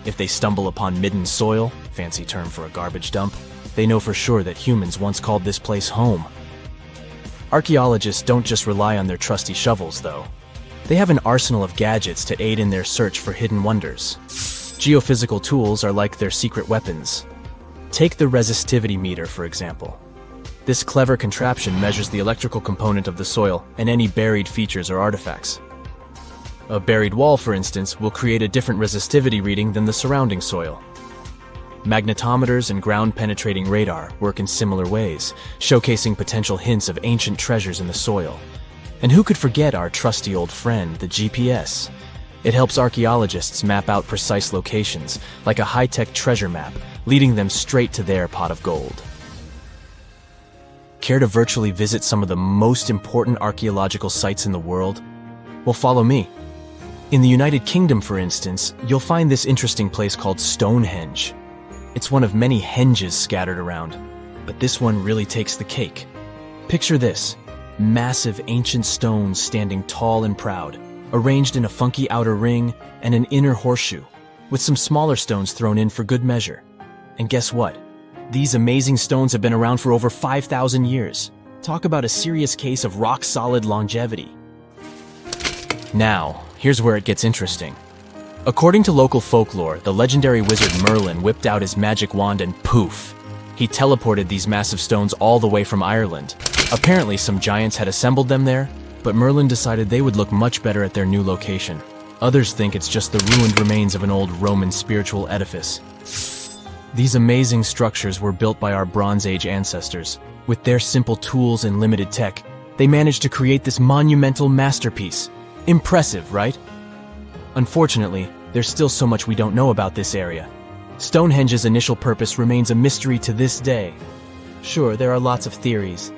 If they stumble upon midden soil, fancy term for a garbage dump, they know for sure that humans once called this place home. Archaeologists don't just rely on their trusty shovels, though. They have an arsenal of gadgets to aid in their search for hidden wonders. Geophysical tools are like their secret weapons. Take the resistivity meter, for example. This clever contraption measures the electrical component of the soil and any buried features or artifacts. A buried wall, for instance, will create a different resistivity reading than the surrounding soil. Magnetometers and ground-penetrating radar work in similar ways, showcasing potential hints of ancient treasures in the soil. And who could forget our trusty old friend, the GPS? It helps archaeologists map out precise locations, like a high-tech treasure map, leading them straight to their pot of gold. Care to virtually visit some of the most important archaeological sites in the world? Well, follow me. In the United Kingdom, for instance, you'll find this interesting place called Stonehenge. It's one of many henges scattered around, but this one really takes the cake. Picture this: massive ancient stones standing tall and proud, arranged in a funky outer ring and an inner horseshoe, with some smaller stones thrown in for good measure. And guess what? These amazing stones have been around for over 5,000 years. Talk about a serious case of rock-solid longevity. Now, here's where it gets interesting. According to local folklore, the legendary wizard Merlin whipped out his magic wand and poof! He teleported these massive stones all the way from Ireland. Apparently, some giants had assembled them there, but Merlin decided they would look much better at their new location. Others think it's just the ruined remains of an old Roman spiritual edifice. These amazing structures were built by our Bronze Age ancestors. With their simple tools and limited tech, they managed to create this monumental masterpiece. Impressive, right? Unfortunately, there's still so much we don't know about this area. Stonehenge's initial purpose remains a mystery to this day. Sure, there are lots of theories,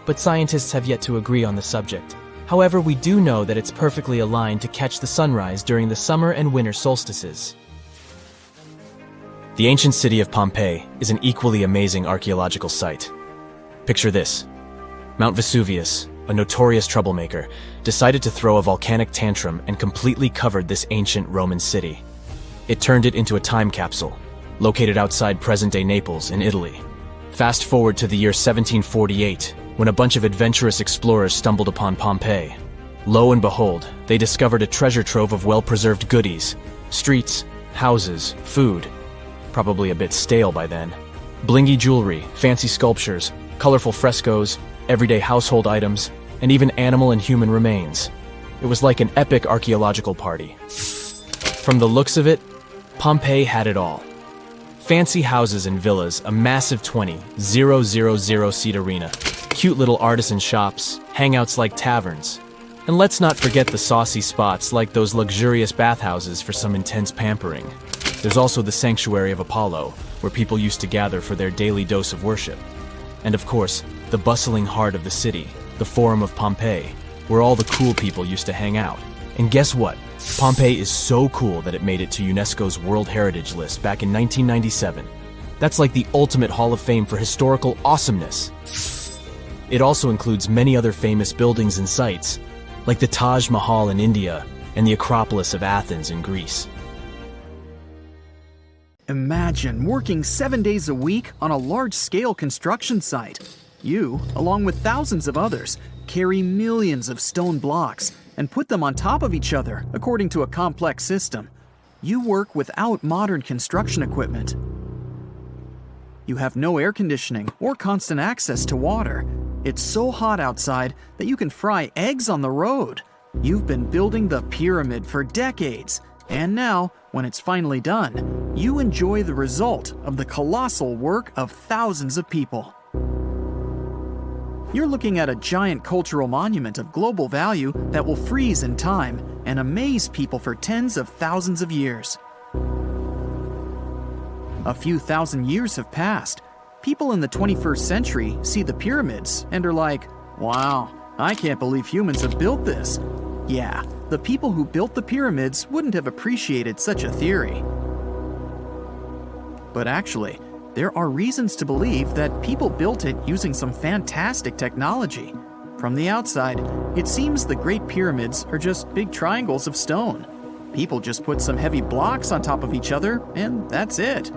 but scientists have yet to agree on the subject. However, we do know that it's perfectly aligned to catch the sunrise during the summer and winter solstices. The ancient city of Pompeii is an equally amazing archaeological site. Picture this: Mount Vesuvius, a notorious troublemaker, decided to throw a volcanic tantrum and completely covered this ancient Roman city. It turned it into a time capsule, located outside present-day Naples in Italy. Fast forward to the year 1748, when a bunch of adventurous explorers stumbled upon Pompeii. Lo and behold, they discovered a treasure trove of well-preserved goodies: streets, houses, food. Probably a bit stale by then. Blingy jewelry, fancy sculptures, colorful frescoes, everyday household items, and even animal and human remains. It was like an epic archaeological party. From the looks of it, Pompeii had it all. Fancy houses and villas, a massive 20,000-seat arena, cute little artisan shops, hangouts like taverns. And let's not forget the saucy spots like those luxurious bathhouses for some intense pampering. There's also the Sanctuary of Apollo, where people used to gather for their daily dose of worship. And of course, the bustling heart of the city, the Forum of Pompeii, where all the cool people used to hang out. And guess what? Pompeii is so cool that it made it to UNESCO's World Heritage List back in 1997. That's like the ultimate Hall of Fame for historical awesomeness. It also includes many other famous buildings and sites, like the Taj Mahal in India and the Acropolis of Athens in Greece. Imagine working 7 days a week on a large-scale construction site. You, along with thousands of others, carry millions of stone blocks and put them on top of each other according to a complex system. You work without modern construction equipment. You have no air conditioning or constant access to water. It's so hot outside that you can fry eggs on the road. You've been building the pyramid for decades, and now, when it's finally done, you enjoy the result of the colossal work of thousands of people. You're looking at a giant cultural monument of global value that will freeze in time and amaze people for tens of thousands of years. A few thousand years have passed. People in the 21st century see the pyramids and are like, "Wow, I can't believe humans have built this." Yeah, the people who built the pyramids wouldn't have appreciated such a theory. But actually, there are reasons to believe that people built it using some fantastic technology. From the outside, it seems the Great Pyramids are just big triangles of stone. People just put some heavy blocks on top of each other, and that's it.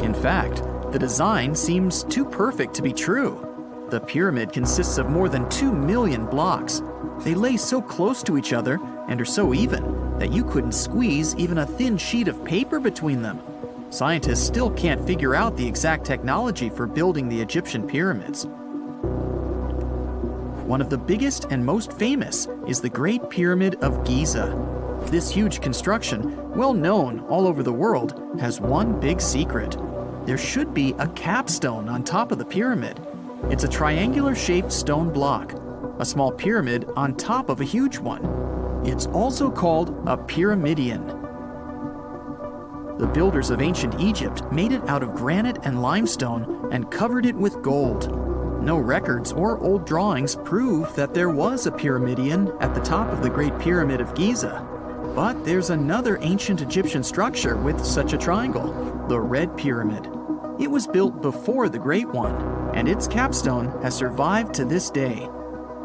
In fact, the design seems too perfect to be true. The pyramid consists of more than 2 million blocks. They lay so close to each other and are so even that you couldn't squeeze even a thin sheet of paper between them. Scientists still can't figure out the exact technology for building the Egyptian pyramids. One of the biggest and most famous is the Great Pyramid of Giza. This huge construction well known all over the world, has one big secret. There should be a capstone on top of the pyramid. It's a triangular-shaped stone block, a small pyramid on top of a huge one. It's also called a pyramidion. The builders of ancient Egypt made it out of granite and limestone and covered it with gold. No records or old drawings prove that there was a pyramidion at the top of the Great Pyramid of Giza. But there's another ancient Egyptian structure with such a triangle, the Red Pyramid. It was built before the Great One, and its capstone has survived to this day.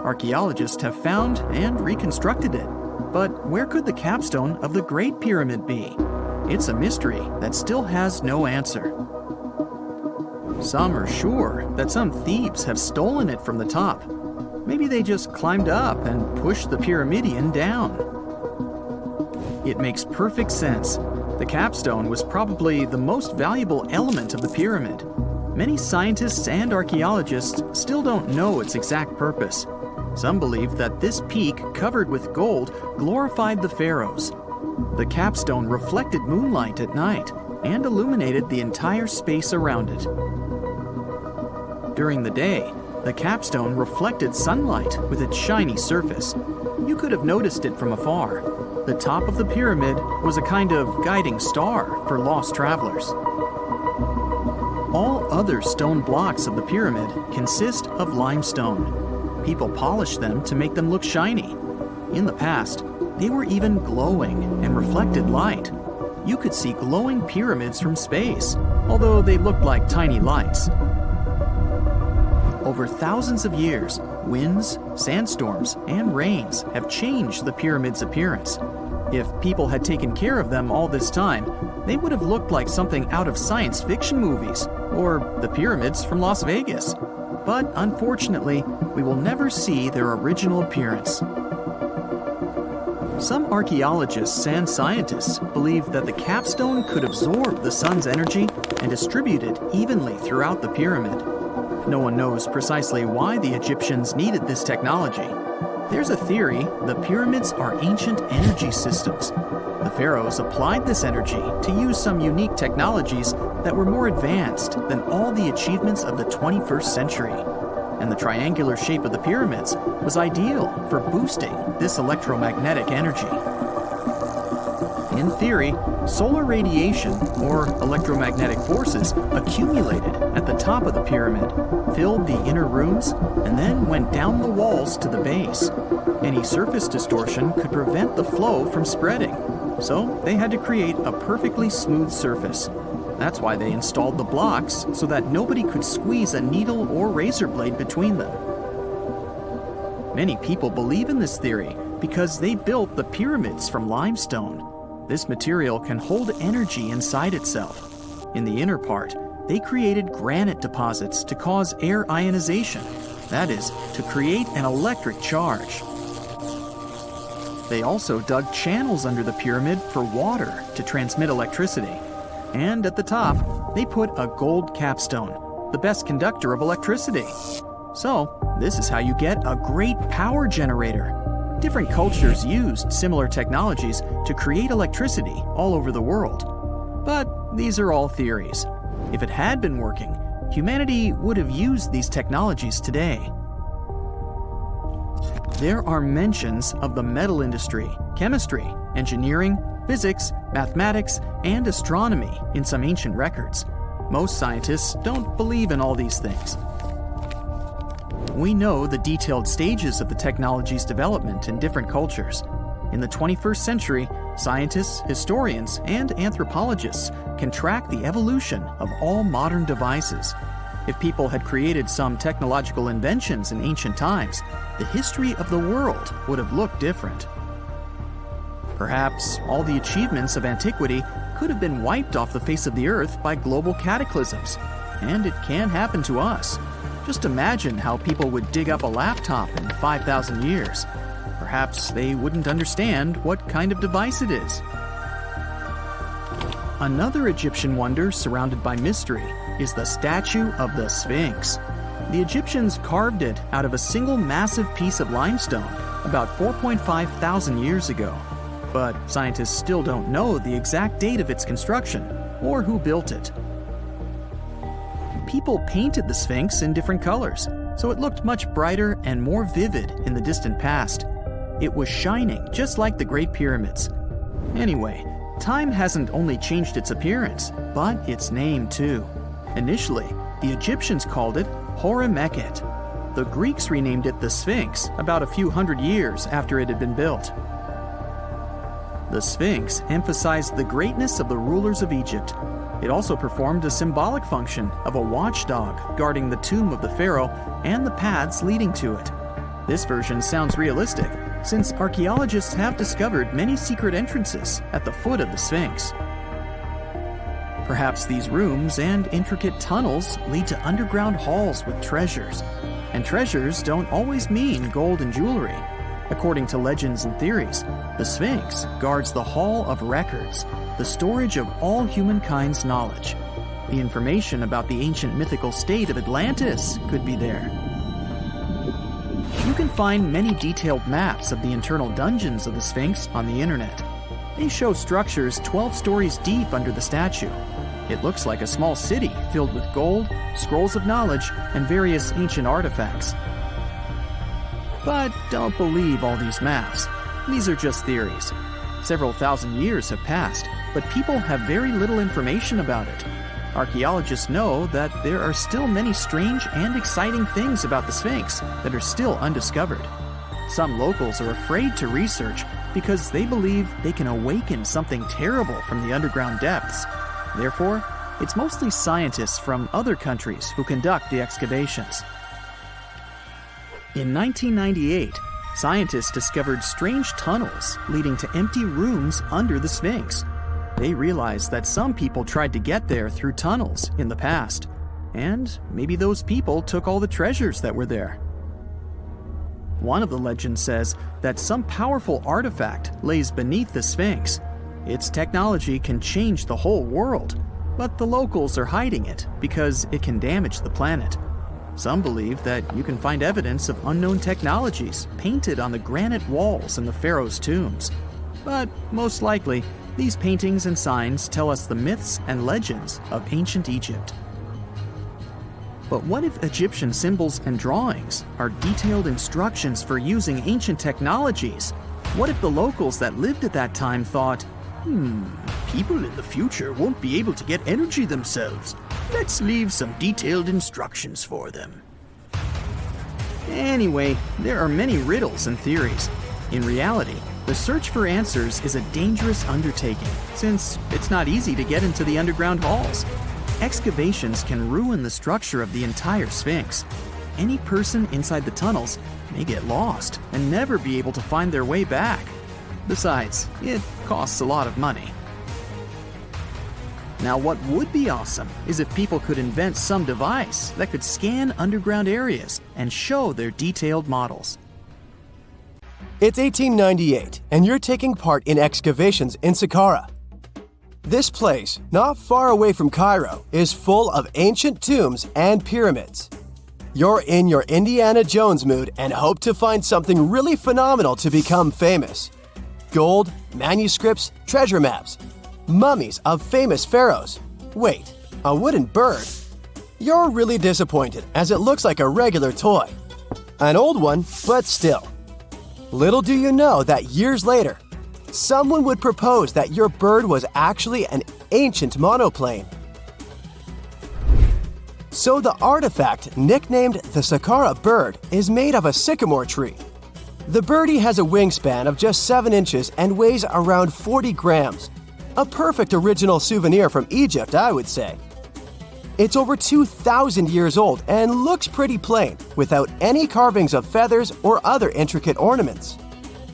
Archaeologists have found and reconstructed it. But where could the capstone of the Great Pyramid be? It's a mystery that still has no answer. Some are sure that some thieves have stolen it from the top. Maybe they just climbed up and pushed the pyramidion down. It makes perfect sense. The capstone was probably the most valuable element of the pyramid. Many scientists and archaeologists still don't know its exact purpose. Some believe that this peak covered with gold glorified the pharaohs. The capstone reflected moonlight at night and illuminated the entire space around it. During the day, the capstone reflected sunlight with its shiny surface. You could have noticed it from afar. The top of the pyramid was a kind of guiding star for lost travelers. All other stone blocks of the pyramid consist of limestone. People polished them to make them look shiny. In the past, they were even glowing and reflected light. You could see glowing pyramids from space, although they looked like tiny lights. Over thousands of years, winds, sandstorms, and rains have changed the pyramid's appearance. If people had taken care of them all this time, they would have looked like something out of science fiction movies, or the pyramids from Las Vegas. But unfortunately, we will never see their original appearance. Some archaeologists and scientists believe that the capstone could absorb the sun's energy and distribute it evenly throughout the pyramid. No one knows precisely why the Egyptians needed this technology. There's a theory the pyramids are ancient energy systems. The pharaohs applied this energy to use some unique technologies that were more advanced than all the achievements of the 21st century. And the triangular shape of the pyramids was ideal for boosting this electromagnetic energy. In theory, solar radiation, or electromagnetic forces, accumulated at the top of the pyramid, filled the inner rooms, and then went down the walls to the base. Any surface distortion could prevent the flow from spreading, so they had to create a perfectly smooth surface. That's why they installed the blocks so that nobody could squeeze a needle or razor blade between them. Many people believe in this theory because they built the pyramids from limestone. This material can hold energy inside itself. In the inner part, they created granite deposits to cause air ionization, that is, to create an electric charge. They also dug channels under the pyramid for water to transmit electricity. And at the top, they put a gold capstone, the best conductor of electricity. So, this is how you get a great power generator. Different cultures used similar technologies to create electricity all over the world. But these are all theories. If it had been working, humanity would have used these technologies today. There are mentions of the metal industry, chemistry, engineering, physics, mathematics, and astronomy in some ancient records. Most scientists don't believe in all these things. We know the detailed stages of the technology's development in different cultures. In the 21st century, scientists, historians, and anthropologists can track the evolution of all modern devices. If people had created some technological inventions in ancient times, the history of the world would have looked different. Perhaps all the achievements of antiquity could have been wiped off the face of the earth by global cataclysms, and it can happen to us. Just imagine how people would dig up a laptop in 5,000 years. Perhaps they wouldn't understand what kind of device it is. Another Egyptian wonder surrounded by mystery is the statue of the Sphinx. The Egyptians carved it out of a single massive piece of limestone about 4,500 years ago. but scientists still don't know the exact date of its construction or who built it. People painted the Sphinx in different colors, so it looked much brighter and more vivid in the distant past. It was shining just like the Great Pyramids. Anyway, time hasn't only changed its appearance, but its name too. Initially, the Egyptians called it Hora-Mekhet. The Greeks renamed it the Sphinx about a few hundred years after it had been built. The Sphinx emphasized the greatness of the rulers of Egypt. It also performed a symbolic function of a watchdog guarding the tomb of the pharaoh and the paths leading to it. This version sounds realistic, since archaeologists have discovered many secret entrances at the foot of the Sphinx. Perhaps these rooms and intricate tunnels lead to underground halls with treasures. And treasures don't always mean gold and jewelry. According to legends and theories, the Sphinx guards the Hall of Records, the storage of all humankind's knowledge. The information about the ancient mythical state of Atlantis could be there. You can find many detailed maps of the internal dungeons of the Sphinx on the internet. They show structures 12 stories deep under the statue. It looks like a small city filled with gold, scrolls of knowledge, and various ancient artifacts. But don't believe all these maps. These are just theories. Several thousand years have passed, but people have very little information about it. Archaeologists know that there are still many strange and exciting things about the Sphinx that are still undiscovered. Some locals are afraid to research because they believe they can awaken something terrible from the underground depths. Therefore, it's mostly scientists from other countries who conduct the excavations. In 1998, scientists discovered strange tunnels leading to empty rooms under the Sphinx. They realized that some people tried to get there through tunnels in the past, and maybe those people took all the treasures that were there. One of the legends says that some powerful artifact lays beneath the Sphinx. Its technology can change the whole world, but the locals are hiding it because it can damage the planet. Some believe that you can find evidence of unknown technologies painted on the granite walls in the pharaoh's tombs. But most likely, these paintings and signs tell us the myths and legends of ancient Egypt. But what if Egyptian symbols and drawings are detailed instructions for using ancient technologies? What if the locals that lived at that time thought, people in the future won't be able to get energy themselves. Let's leave some detailed instructions for them. Anyway, there are many riddles and theories. In reality, the search for answers is a dangerous undertaking, since it's not easy to get into the underground halls. Excavations can ruin the structure of the entire Sphinx. Any person inside the tunnels may get lost and never be able to find their way back. Besides, it costs a lot of money. Now, what would be awesome is if people could invent some device that could scan underground areas and show their detailed models. It's 1898, and you're taking part in excavations in Saqqara. This place, not far away from Cairo, is full of ancient tombs and pyramids. You're in your Indiana Jones mood and hope to find something really phenomenal to become famous. Gold, manuscripts, treasure maps, mummies of famous pharaohs. Wait, a wooden bird? You're really disappointed as it looks like a regular toy. An old one, but still. Little do you know that years later, someone would propose that your bird was actually an ancient monoplane. So the artifact, nicknamed the Saqqara bird, is made of a sycamore tree. The birdie has a wingspan of just 7 inches and weighs around 40 grams. A perfect original souvenir from Egypt, I would say. It's over 2,000 years old and looks pretty plain, without any carvings of feathers or other intricate ornaments.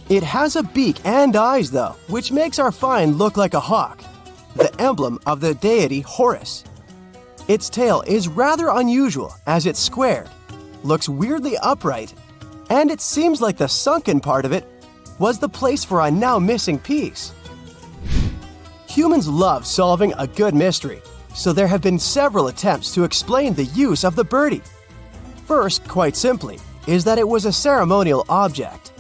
It has a beak and eyes though, which makes our find look like a hawk, the emblem of the deity Horus. Its tail is rather unusual as it's squared, looks weirdly upright, and it seems like the sunken part of it was the place for a now missing piece. Humans love solving a good mystery, so there have been several attempts to explain the use of the birdie. First, quite simply, is that it was a ceremonial object.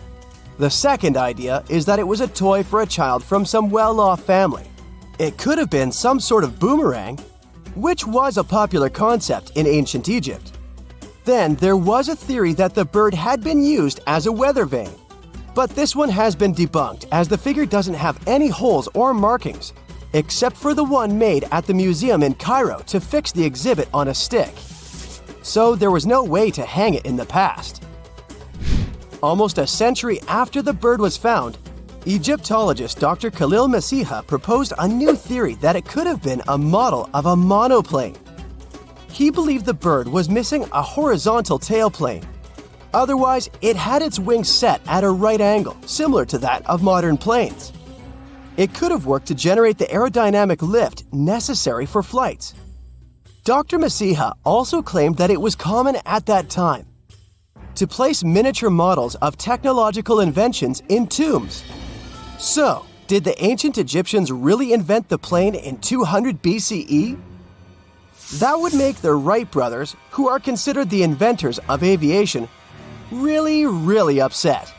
The second idea is that it was a toy for a child from some well-off family. It could have been some sort of boomerang, which was a popular concept in ancient Egypt. Then there was a theory that the bird had been used as a weather vane. But this one has been debunked as the figure doesn't have any holes or markings, except for the one made at the museum in Cairo to fix the exhibit on a stick. So there was no way to hang it in the past. Almost a century after the bird was found, Egyptologist Dr. Khalil Masiha proposed a new theory that it could have been a model of a monoplane. He believed the bird was missing a horizontal tailplane. Otherwise, it had its wings set at a right angle, similar to that of modern planes. It could have worked to generate the aerodynamic lift necessary for flights. Dr. Masiha also claimed that it was common at that time to place miniature models of technological inventions in tombs. So, did the ancient Egyptians really invent the plane in 200 BCE? That would make the Wright brothers, who are considered the inventors of aviation, really upset.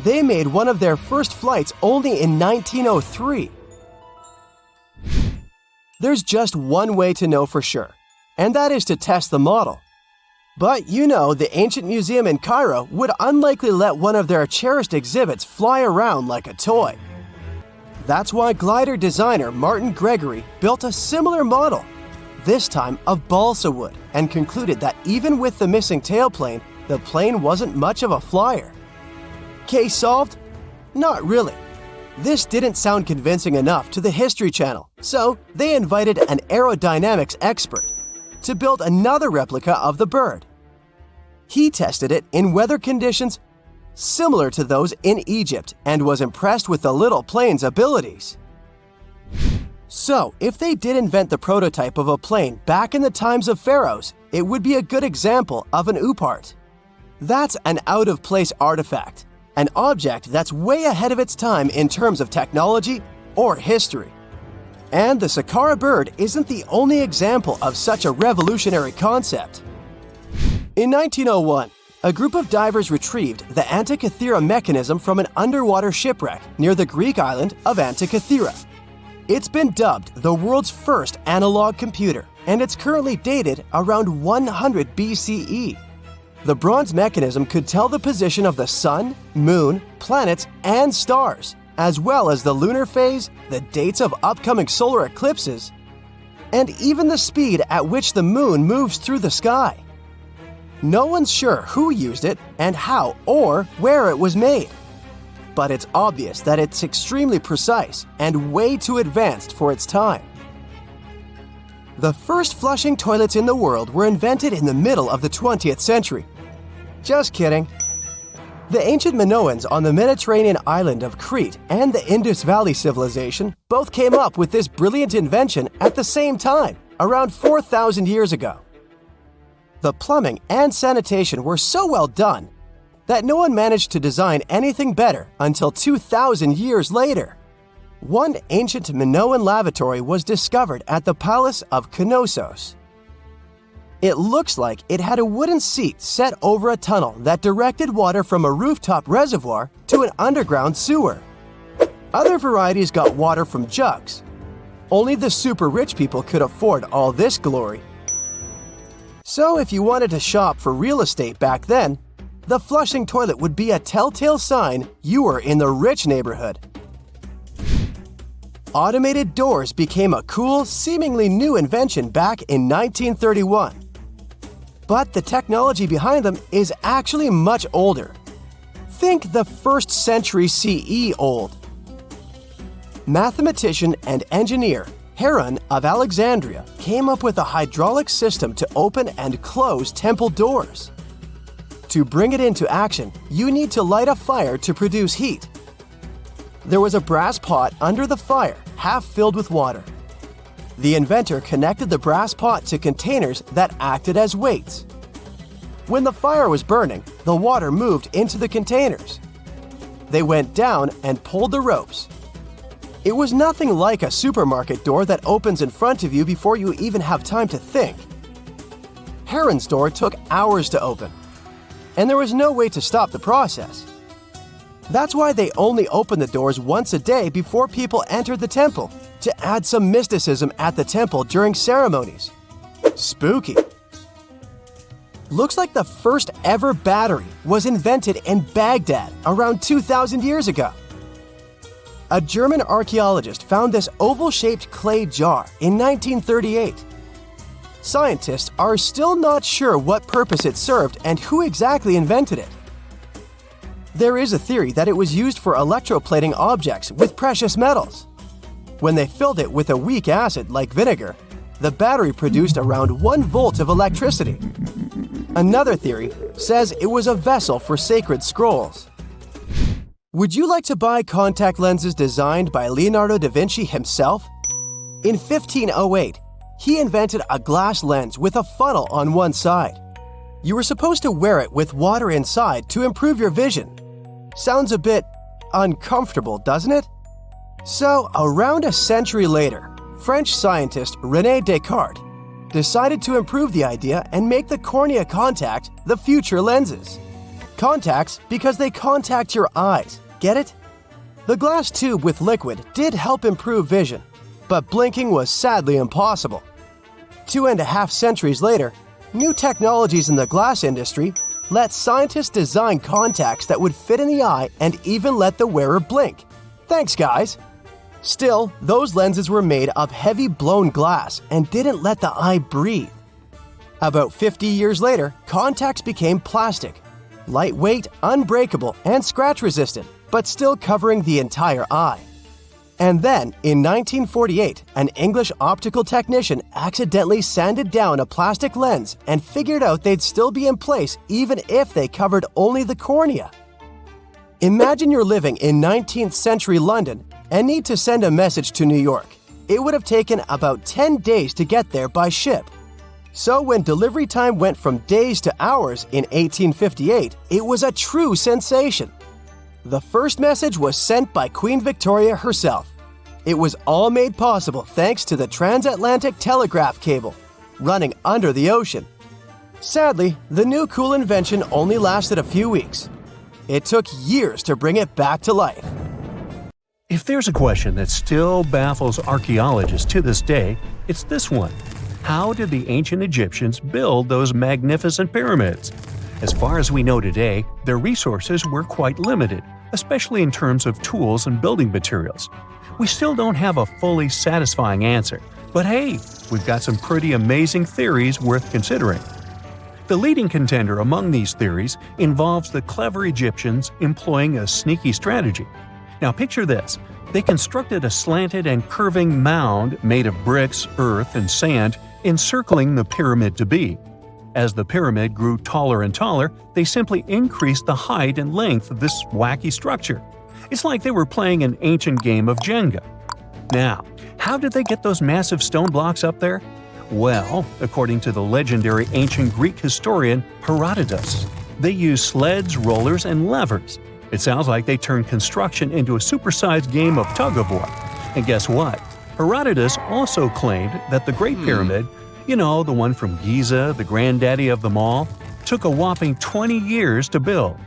They made one of their first flights only in 1903. There's just one way to know for sure, and that is to test the model. But you know, the ancient museum in Cairo would unlikely let one of their cherished exhibits fly around like a toy. That's why glider designer Martin Gregory built a similar model, this time of balsa wood, and concluded that even with the missing tailplane, the plane wasn't much of a flyer. Case solved? Not really. This didn't sound convincing enough to the History Channel, so they invited an aerodynamics expert to build another replica of the bird. He tested it in weather conditions similar to those in Egypt and was impressed with the little plane's abilities. So, if they did invent the prototype of a plane back in the times of pharaohs, it would be a good example of an oupart. That's an out-of-place artifact, an object that's way ahead of its time in terms of technology or history. And the Saqqara bird isn't the only example of such a revolutionary concept. In 1901, a group of divers retrieved the Antikythera mechanism from an underwater shipwreck near the Greek island of Antikythera. It's been dubbed the world's first analog computer, and it's currently dated around 100 BCE. The bronze mechanism could tell the position of the sun, moon, planets, and stars, as well as the lunar phase, the dates of upcoming solar eclipses, and even the speed at which the moon moves through the sky. No one's sure who used it and how or where it was made. But it's obvious that it's extremely precise and way too advanced for its time. The first flushing toilets in the world were invented in the middle of the 20th century. Just kidding. The ancient Minoans on the Mediterranean island of Crete and the Indus Valley civilization both came up with this brilliant invention at the same time, around 4,000 years ago. The plumbing and sanitation were so well done that no one managed to design anything better until 2,000 years later. One ancient Minoan lavatory was discovered at the Palace of Knossos. It looks like it had a wooden seat set over a tunnel that directed water from a rooftop reservoir to an underground sewer. Other varieties got water from jugs. Only the super rich people could afford all this glory. So if you wanted to shop for real estate back then, the flushing toilet would be a telltale sign you were in the rich neighborhood. Automated doors became a cool, seemingly new invention back in 1931. But the technology behind them is actually much older. Think the 1st century CE old. Mathematician and engineer Heron of Alexandria came up with a hydraulic system to open and close temple doors. To bring it into action, you need to light a fire to produce heat. There was a brass pot under the fire, half filled with water. The inventor connected the brass pot to containers that acted as weights. When the fire was burning, the water moved into the containers. They went down and pulled the ropes. It was nothing like a supermarket door that opens in front of you before you even have time to think. Heron's door took hours to open, and there was no way to stop the process. That's why they only opened the doors once a day before people entered the temple, to add some mysticism at the temple during ceremonies. Spooky. Looks like the first ever battery was invented in Baghdad around 2,000 years ago. A German archaeologist found this oval-shaped clay jar in 1938. Scientists are still not sure what purpose it served and who exactly invented it. There is a theory that it was used for electroplating objects with precious metals. When they filled it with a weak acid like vinegar, the battery produced around 1 volt of electricity. Another theory says it was a vessel for sacred scrolls. Would you like to buy contact lenses designed by Leonardo da Vinci himself? In 1508, he invented a glass lens with a funnel on one side. You were supposed to wear it with water inside to improve your vision. Sounds a bit uncomfortable, doesn't it? So, around a century later, French scientist René Descartes decided to improve the idea and make the cornea contact the future lenses. Contacts because they contact your eyes, get it? The glass tube with liquid did help improve vision, but blinking was sadly impossible. 2.5 centuries later, new technologies in the glass industry let scientists design contacts that would fit in the eye and even let the wearer blink. Thanks, guys! Still, those lenses were made of heavy blown glass and didn't let the eye breathe. About 50 years later, contacts became plastic, lightweight, unbreakable, and scratch-resistant, but still covering the entire eye. And then, in 1948, an English optical technician accidentally sanded down a plastic lens and figured out they'd still be in place even if they covered only the cornea. Imagine you're living in 19th century London and need to send a message to New York. It would have taken about 10 days to get there by ship. So when delivery time went from days to hours in 1858, it was a true sensation. The first message was sent by Queen Victoria herself. It was all made possible thanks to the transatlantic telegraph cable, running under the ocean. Sadly, the new cool invention only lasted a few weeks. It took years to bring it back to life. If there's a question that still baffles archaeologists to this day, it's this one. How did the ancient Egyptians build those magnificent pyramids? As far as we know today, their resources were quite limited, especially in terms of tools and building materials. We still don't have a fully satisfying answer, but hey, we've got some pretty amazing theories worth considering. The leading contender among these theories involves the clever Egyptians employing a sneaky strategy. Now picture this. They constructed a slanted and curving mound made of bricks, earth, and sand encircling the pyramid to be. As the pyramid grew taller and taller, they simply increased the height and length of this wacky structure. It's like they were playing an ancient game of Jenga. Now, how did they get those massive stone blocks up there? Well, according to the legendary ancient Greek historian Herodotus, they used sleds, rollers, and levers. It sounds like they turned construction into a supersized game of tug-of-war. And guess what? Herodotus also claimed that the Great Pyramid, the one from Giza, the granddaddy of them all, took a whopping 20 years to build.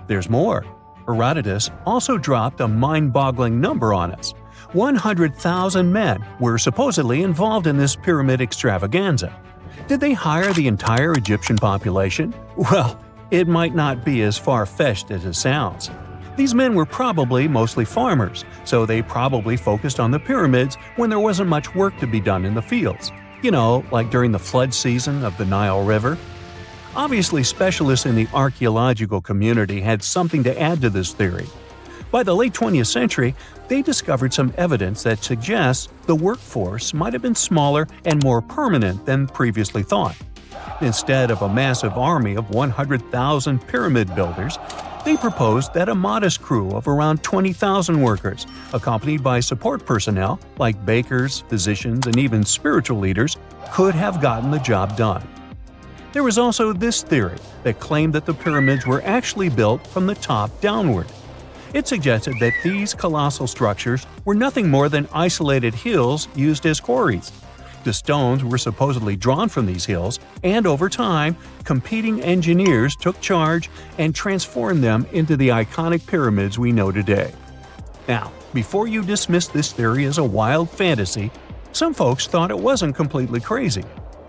There's more. Herodotus also dropped a mind-boggling number on us. 100,000 men were supposedly involved in this pyramid extravaganza. Did they hire the entire Egyptian population? Well, it might not be as far-fetched as it sounds. These men were probably mostly farmers, so they probably focused on the pyramids when there wasn't much work to be done in the fields. Like during the flood season of the Nile River. Obviously, specialists in the archaeological community had something to add to this theory. By the late 20th century, they discovered some evidence that suggests the workforce might have been smaller and more permanent than previously thought. Instead of a massive army of 100,000 pyramid builders, they proposed that a modest crew of around 20,000 workers, accompanied by support personnel like bakers, physicians, and even spiritual leaders, could have gotten the job done. There was also this theory that claimed that the pyramids were actually built from the top downward. It suggested that these colossal structures were nothing more than isolated hills used as quarries. The stones were supposedly drawn from these hills, and over time, competing engineers took charge and transformed them into the iconic pyramids we know today. Now, before you dismiss this theory as a wild fantasy, some folks thought it wasn't completely crazy.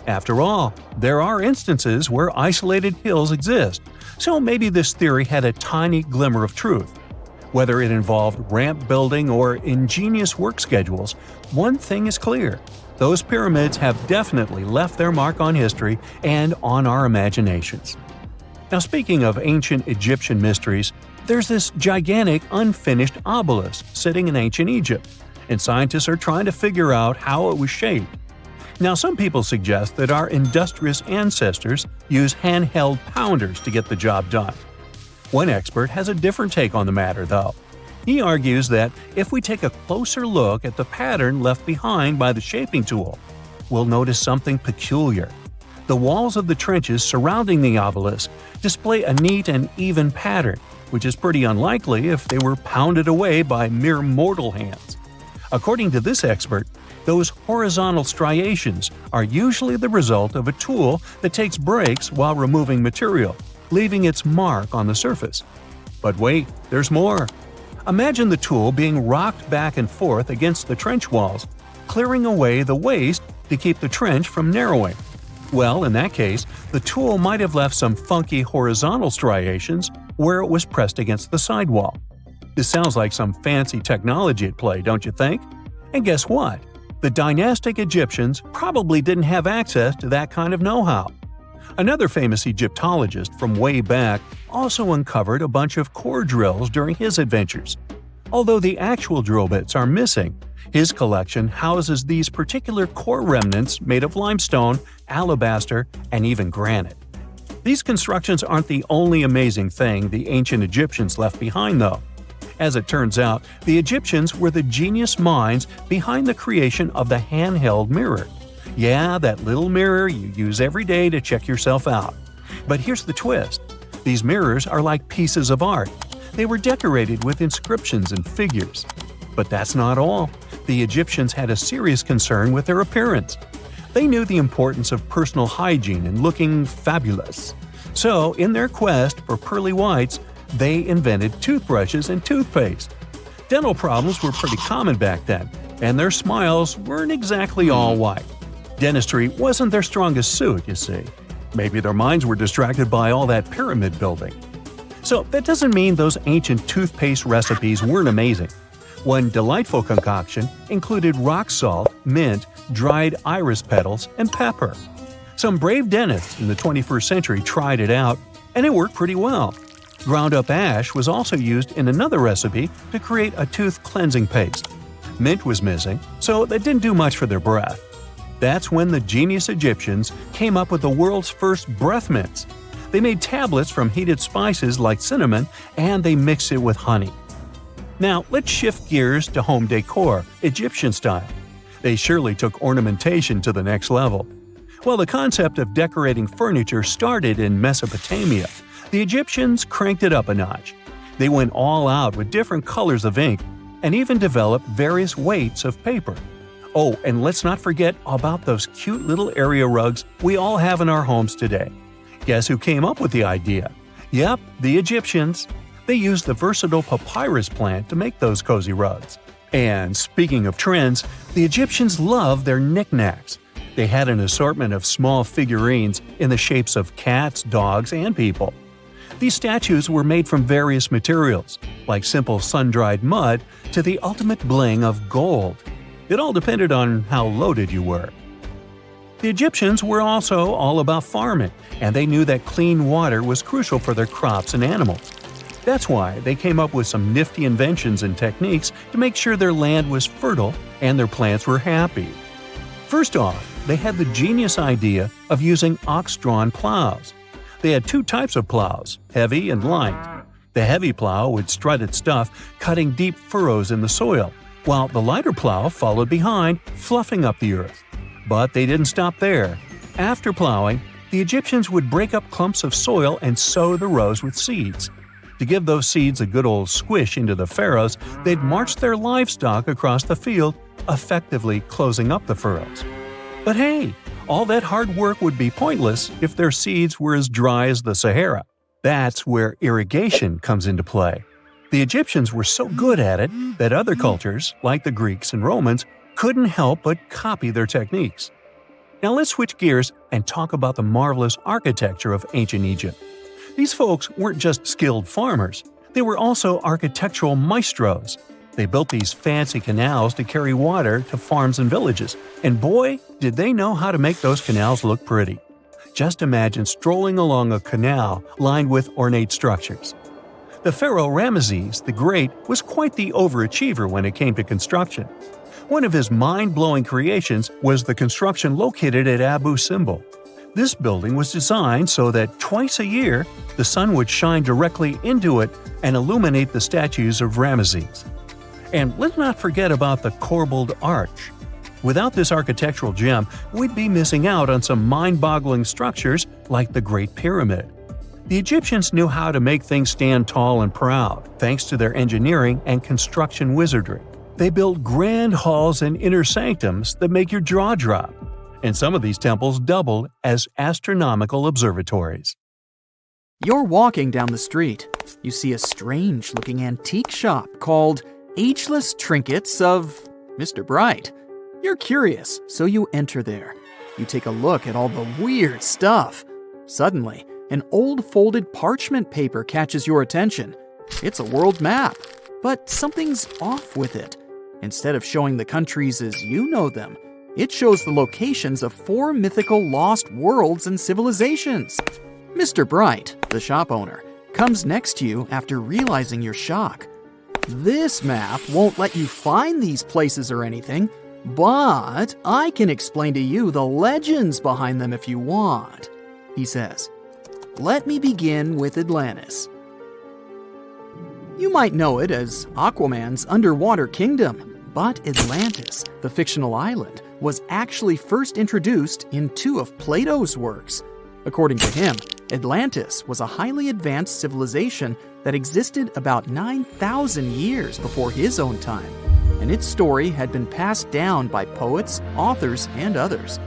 After all, there are instances where isolated hills exist, so maybe this theory had a tiny glimmer of truth. Whether it involved ramp building or ingenious work schedules, one thing is clear. Those pyramids have definitely left their mark on history and on our imaginations. Now, speaking of ancient Egyptian mysteries, there's this gigantic unfinished obelisk sitting in ancient Egypt, and scientists are trying to figure out how it was shaped. Now, some people suggest that our industrious ancestors used handheld pounders to get the job done. One expert has a different take on the matter, though. He argues that if we take a closer look at the pattern left behind by the shaping tool, we'll notice something peculiar. The walls of the trenches surrounding the obelisk display a neat and even pattern, which is pretty unlikely if they were pounded away by mere mortal hands. According to this expert, those horizontal striations are usually the result of a tool that takes breaks while removing material, leaving its mark on the surface. But wait, there's more. Imagine the tool being rocked back and forth against the trench walls, clearing away the waste to keep the trench from narrowing. Well, in that case, the tool might have left some funky horizontal striations where it was pressed against the sidewall. This sounds like some fancy technology at play, don't you think? And guess what? The dynastic Egyptians probably didn't have access to that kind of know-how. Another famous Egyptologist from way back also uncovered a bunch of core drills during his adventures. Although the actual drill bits are missing, his collection houses these particular core remnants made of limestone, alabaster, and even granite. These constructions aren't the only amazing thing the ancient Egyptians left behind, though. As it turns out, the Egyptians were the genius minds behind the creation of the handheld mirror. Yeah, that little mirror you use every day to check yourself out. But here's the twist. These mirrors are like pieces of art. They were decorated with inscriptions and figures. But that's not all. The Egyptians had a serious concern with their appearance. They knew the importance of personal hygiene and looking fabulous. So, in their quest for pearly whites, they invented toothbrushes and toothpaste. Dental problems were pretty common back then, and their smiles weren't exactly all white. Dentistry wasn't their strongest suit, you see. Maybe their minds were distracted by all that pyramid building. So that doesn't mean those ancient toothpaste recipes weren't amazing. One delightful concoction included rock salt, mint, dried iris petals, and pepper. Some brave dentists in the 21st century tried it out, and it worked pretty well. Ground-up ash was also used in another recipe to create a tooth cleansing paste. Mint was missing, so that didn't do much for their breath. That's when the genius Egyptians came up with the world's first breath mints. They made tablets from heated spices like cinnamon, and they mixed it with honey. Now, let's shift gears to home decor, Egyptian style. They surely took ornamentation to the next level. While the concept of decorating furniture started in Mesopotamia, the Egyptians cranked it up a notch. They went all out with different colors of ink and even developed various weights of paper. Oh, and let's not forget about those cute little area rugs we all have in our homes today. Guess who came up with the idea? Yep, the Egyptians. They used the versatile papyrus plant to make those cozy rugs. And speaking of trends, the Egyptians loved their knickknacks. They had an assortment of small figurines in the shapes of cats, dogs, and people. These statues were made from various materials, like simple sun-dried mud to the ultimate bling of gold. It all depended on how loaded you were. The Egyptians were also all about farming, and they knew that clean water was crucial for their crops and animals. That's why they came up with some nifty inventions and techniques to make sure their land was fertile and their plants were happy. First off, they had the genius idea of using ox-drawn plows. They had two types of plows, heavy and light. The heavy plow would strut its stuff, cutting deep furrows in the soil, while the lighter plow followed behind, fluffing up the earth. But they didn't stop there. After plowing, the Egyptians would break up clumps of soil and sow the rows with seeds. To give those seeds a good old squish into the furrows, they'd march their livestock across the field, effectively closing up the furrows. But hey, all that hard work would be pointless if their seeds were as dry as the Sahara. That's where irrigation comes into play. The Egyptians were so good at it that other cultures, like the Greeks and Romans, couldn't help but copy their techniques. Now let's switch gears and talk about the marvelous architecture of ancient Egypt. These folks weren't just skilled farmers, they were also architectural maestros. They built these fancy canals to carry water to farms and villages, and boy, did they know how to make those canals look pretty. Just imagine strolling along a canal lined with ornate structures. The pharaoh Ramesses the Great was quite the overachiever when it came to construction. One of his mind-blowing creations was the construction located at Abu Simbel. This building was designed so that twice a year, the sun would shine directly into it and illuminate the statues of Ramesses. And let's not forget about the corbelled arch. Without this architectural gem, we'd be missing out on some mind-boggling structures like the Great Pyramid. The Egyptians knew how to make things stand tall and proud, thanks to their engineering and construction wizardry. They built grand halls and inner sanctums that make your jaw drop, and some of these temples doubled as astronomical observatories. You're walking down the street. You see a strange-looking antique shop called Ageless Trinkets of Mr. Bright. You're curious, so you enter there. You take a look at all the weird stuff. Suddenly, an old folded parchment paper catches your attention. It's a world map, but something's off with it. Instead of showing the countries as you know them, it shows the locations of 4 mythical lost worlds and civilizations. Mr. Bright, the shop owner, comes next to you after realizing your shock. This map won't let you find these places or anything, but I can explain to you the legends behind them if you want, he says. Let me begin with Atlantis. You might know it as Aquaman's underwater kingdom, but Atlantis, the fictional island, was actually first introduced in 2 of Plato's works. According to him, Atlantis was a highly advanced civilization that existed about 9,000 years before his own time, and its story had been passed down by poets, authors, and others.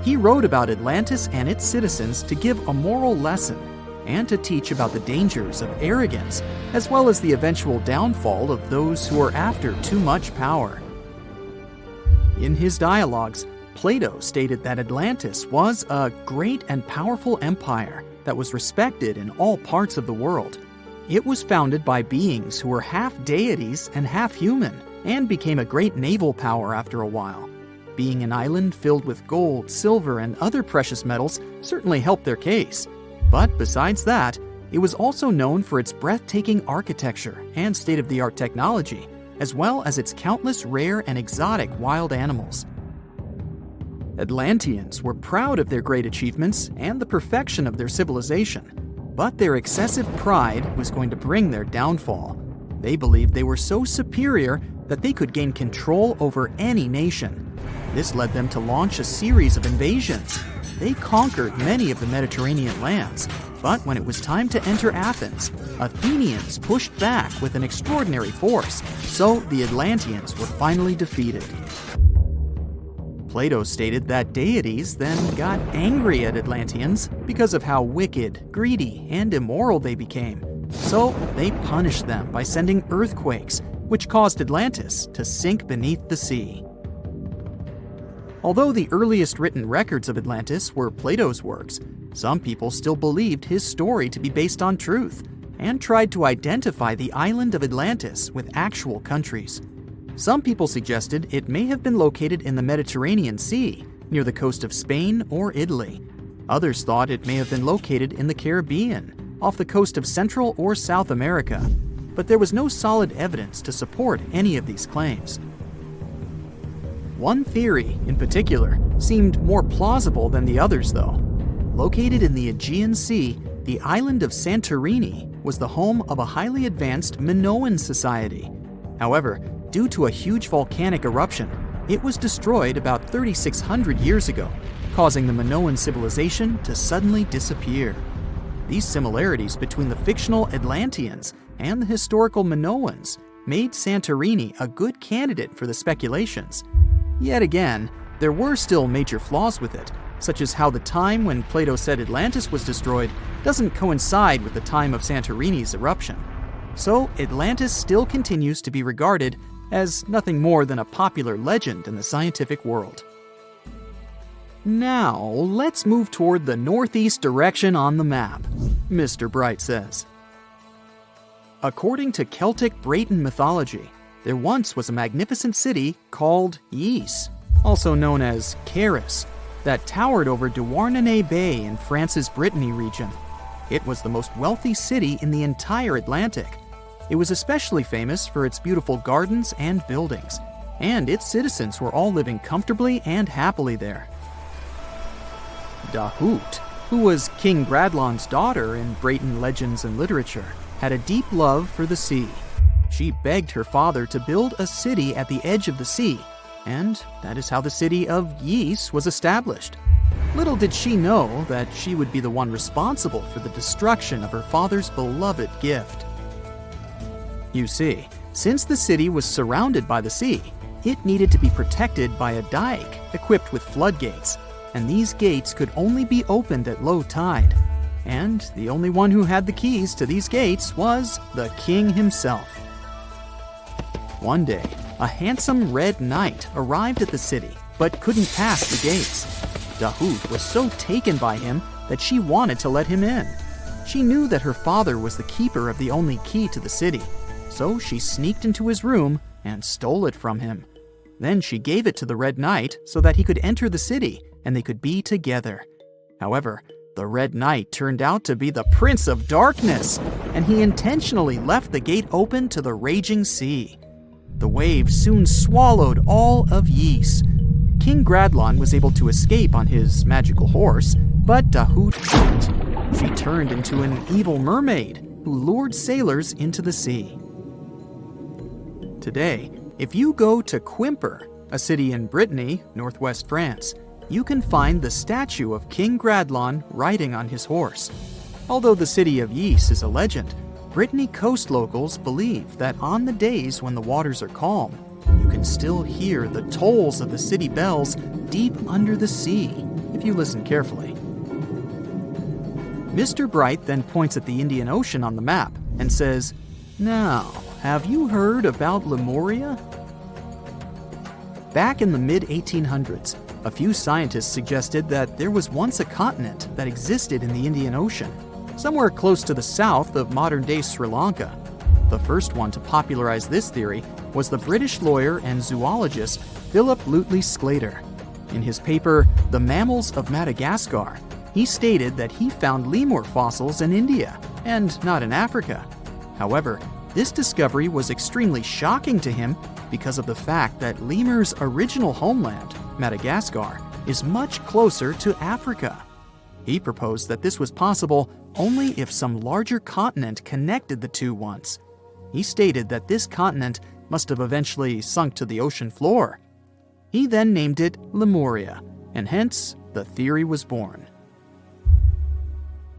He wrote about Atlantis and its citizens to give a moral lesson and to teach about the dangers of arrogance, as well as the eventual downfall of those who are after too much power. In his dialogues, Plato stated that Atlantis was a great and powerful empire that was respected in all parts of the world. It was founded by beings who were half deities and half human, and became a great naval power after a while. Being an island filled with gold, silver, and other precious metals certainly helped their case. But besides that, it was also known for its breathtaking architecture and state-of-the-art technology, as well as its countless rare and exotic wild animals. Atlanteans were proud of their great achievements and the perfection of their civilization, but their excessive pride was going to bring their downfall. They believed they were so superior that they could gain control over any nation. This led them to launch a series of invasions. They conquered many of the Mediterranean lands, but when it was time to enter Athens, Athenians pushed back with an extraordinary force, so the Atlanteans were finally defeated. Plato stated that deities then got angry at Atlanteans because of how wicked, greedy, and immoral they became. So they punished them by sending earthquakes, which caused Atlantis to sink beneath the sea. Although the earliest written records of Atlantis were Plato's works, some people still believed his story to be based on truth and tried to identify the island of Atlantis with actual countries. Some people suggested it may have been located in the Mediterranean Sea, near the coast of Spain or Italy. Others thought it may have been located in the Caribbean, off the coast of Central or South America, but there was no solid evidence to support any of these claims. One theory, in particular, seemed more plausible than the others, though. Located in the Aegean Sea, the island of Santorini was the home of a highly advanced Minoan society. However, due to a huge volcanic eruption, it was destroyed about 3,600 years ago, causing the Minoan civilization to suddenly disappear. These similarities between the fictional Atlanteans and the historical Minoans made Santorini a good candidate for the speculations. Yet again, there were still major flaws with it, such as how the time when Plato said Atlantis was destroyed doesn't coincide with the time of Santorini's eruption. So Atlantis still continues to be regarded as nothing more than a popular legend in the scientific world. Now, let's move toward the northeast direction on the map, Mr. Bright says. According to Celtic Breton mythology, there once was a magnificent city called Ys, also known as Caris, that towered over Douarnenez Bay in France's Brittany region. It was the most wealthy city in the entire Atlantic. It was especially famous for its beautiful gardens and buildings, and its citizens were all living comfortably and happily there. Dahut, who was King Bradlon's daughter in Breton legends and literature, had a deep love for the sea. She begged her father to build a city at the edge of the sea, and that is how the city of Ys was established. Little did she know that she would be the one responsible for the destruction of her father's beloved gift. You see, since the city was surrounded by the sea, it needed to be protected by a dike equipped with floodgates, and these gates could only be opened at low tide. And the only one who had the keys to these gates was the king himself. One day, a handsome red knight arrived at the city, but couldn't pass the gates. Dahut was so taken by him that she wanted to let him in. She knew that her father was the keeper of the only key to the city, so she sneaked into his room and stole it from him. Then she gave it to the Red Knight so that he could enter the city and they could be together. However, the Red Knight turned out to be the Prince of Darkness, and he intentionally left the gate open to the raging sea. The waves soon swallowed all of Ys. King Gradlon was able to escape on his magical horse, but Dahut couldn't. She turned into an evil mermaid who lured sailors into the sea. Today, if you go to Quimper, a city in Brittany, northwest France, you can find the statue of King Gradlon riding on his horse. Although the city of Ys is a legend, Brittany coast locals believe that on the days when the waters are calm, you can still hear the tolls of the city bells deep under the sea, if you listen carefully. Mr. Bright then points at the Indian Ocean on the map and says, "Now, have you heard about Lemuria?" Back in the mid-1800s, a few scientists suggested that there was once a continent that existed in the Indian Ocean, somewhere close to the south of modern-day Sri Lanka. The first one to popularize this theory was the British lawyer and zoologist Philip Lutley Sclater. In his paper, The Mammals of Madagascar, he stated that he found lemur fossils in India, and not in Africa. However, this discovery was extremely shocking to him because of the fact that lemurs' original homeland, Madagascar, is much closer to Africa. He proposed that this was possible only if some larger continent connected the two once. He stated that this continent must have eventually sunk to the ocean floor. He then named it Lemuria, and hence the theory was born.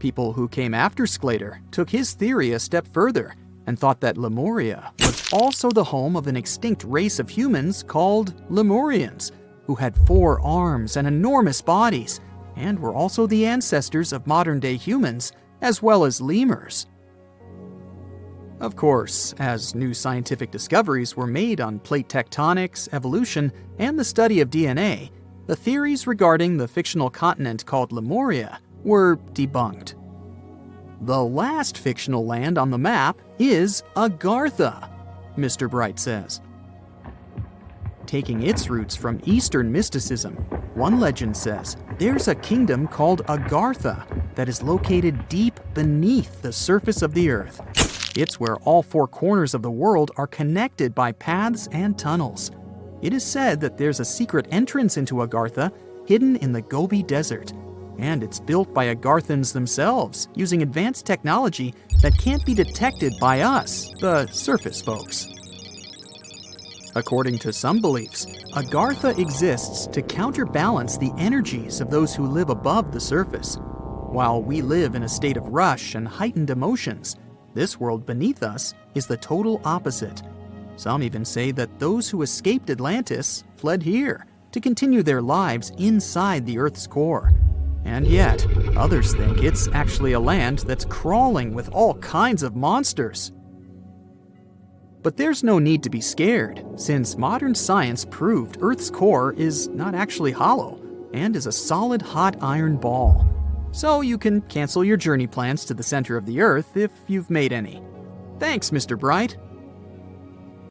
People who came after Sclater took his theory a step further and thought that Lemuria was also the home of an extinct race of humans called Lemurians, who had 4 arms and enormous bodies, and were also the ancestors of modern-day humans, as well as lemurs. Of course, as new scientific discoveries were made on plate tectonics, evolution, and the study of DNA, the theories regarding the fictional continent called Lemuria were debunked. The last fictional land on the map is Agartha, Mr. Bright says. Taking its roots from Eastern mysticism, one legend says there's a kingdom called Agartha that is located deep beneath the surface of the earth. It's where all 4 corners of the world are connected by paths and tunnels. It is said that there's a secret entrance into Agartha hidden in the Gobi Desert, and it's built by Agarthans themselves using advanced technology that can't be detected by us, the surface folks. According to some beliefs, Agartha exists to counterbalance the energies of those who live above the surface. While we live in a state of rush and heightened emotions, this world beneath us is the total opposite. Some even say that those who escaped Atlantis fled here to continue their lives inside the Earth's core. And yet, others think it's actually a land that's crawling with all kinds of monsters. But there's no need to be scared, since modern science proved Earth's core is not actually hollow and is a solid hot iron ball. So you can cancel your journey plans to the center of the Earth if you've made any. Thanks, Mr. Bright.